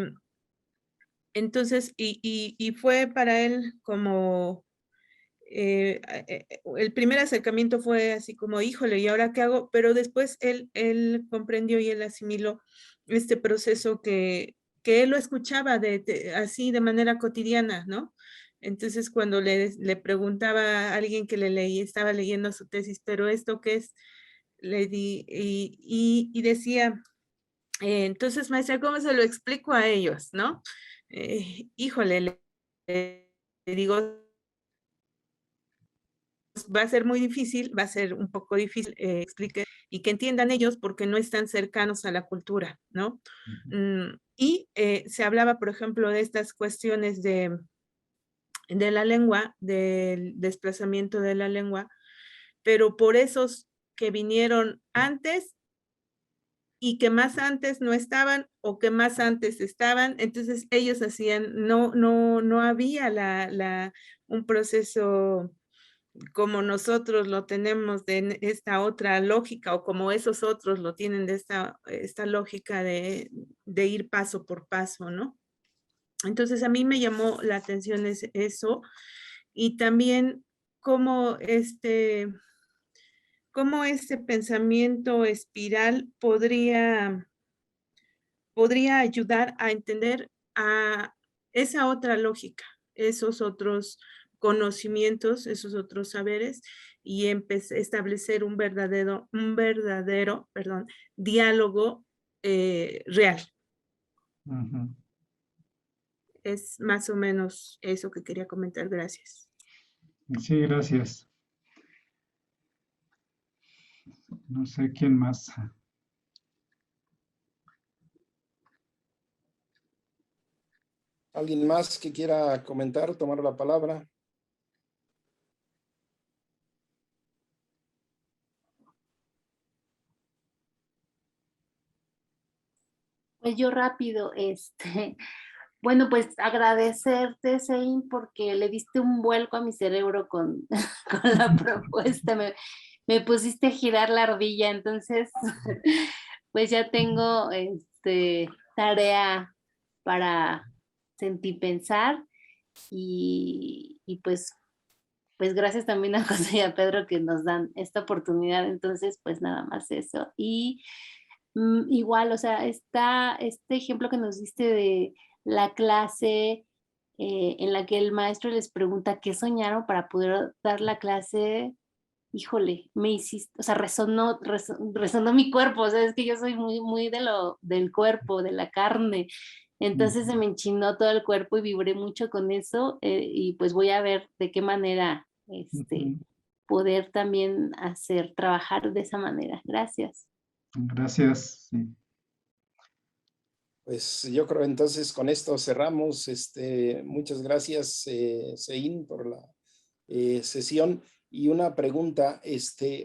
entonces, y fue para él como el primer acercamiento fue así como, híjole, ¿y ahora qué hago? Pero después él comprendió y él asimiló este proceso que él lo escuchaba así de manera cotidiana, ¿no? Entonces cuando le preguntaba a alguien que estaba leyendo su tesis, pero ¿esto qué es? Le di, y decía, entonces maestra, ¿cómo se lo explico a ellos, no? Híjole, le digo, va a ser muy difícil, va a ser un poco difícil explique y que entiendan ellos porque no están cercanos a la cultura, ¿no? Y se hablaba, por ejemplo, de estas cuestiones de la lengua, del desplazamiento de la lengua, pero por esos que vinieron antes y que más antes no estaban o que más antes estaban, entonces ellos hacían, no había un proceso como nosotros lo tenemos de esta otra lógica o como esos otros lo tienen de esta lógica de ir paso por paso, ¿no? Entonces a mí me llamó la atención eso y también cómo este pensamiento espiral podría ayudar a entender a esa otra lógica, esos otros conocimientos, esos otros saberes y establecer un verdadero diálogo real. Es más o menos eso que quería comentar. Gracias. Sí, gracias. No sé quién más. ¿Alguien más que quiera comentar, tomar la palabra? Pues yo rápido, bueno, pues agradecerte, Sein, porque le diste un vuelco a mi cerebro con, con la propuesta, me pusiste a girar la ardilla, entonces pues ya tengo tarea para sentir, pensar y pues gracias también a José y a Pedro que nos dan esta oportunidad, entonces pues nada más eso. Y igual, o sea, este ejemplo que nos diste de la clase en la que el maestro les pregunta qué soñaron para poder dar la clase, híjole, me hiciste, o sea, resonó mi cuerpo, o sea, es que yo soy muy del cuerpo, de la carne, entonces se me enchinó todo el cuerpo y vibré mucho con eso y pues voy a ver de qué manera poder también trabajar de esa manera. Gracias. Gracias. Sí. Pues yo creo entonces con esto cerramos. Muchas gracias, Sein, por la sesión. Y una pregunta,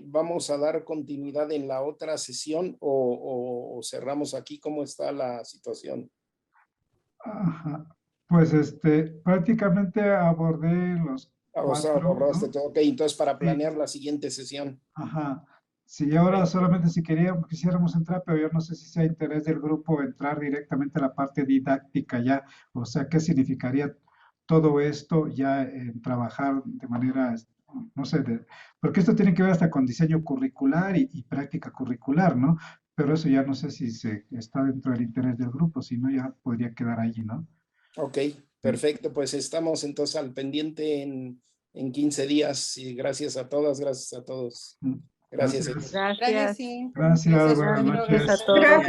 ¿vamos a dar continuidad en la otra sesión o cerramos aquí? ¿Cómo está la situación? Ajá. Pues prácticamente abordé los Abordaste ¿no? todo. Ok, entonces para planear Sí. la siguiente sesión. Ajá. Sí, ahora solamente si quisiéramos entrar, pero yo no sé si sea interés del grupo entrar directamente a la parte didáctica ya, o sea, ¿qué significaría todo esto ya en trabajar de manera, no sé, porque esto tiene que ver hasta con diseño curricular y práctica curricular, ¿no? Pero eso ya no sé si está dentro del interés del grupo, si no ya podría quedar allí, ¿no? Ok, perfecto, pues estamos entonces al pendiente en 15 días y gracias a todas, gracias a todos. Gracias. Gracias. Gracias, Gracias. sí. Gracias, buenas Pedro. noches. Gracias a todos.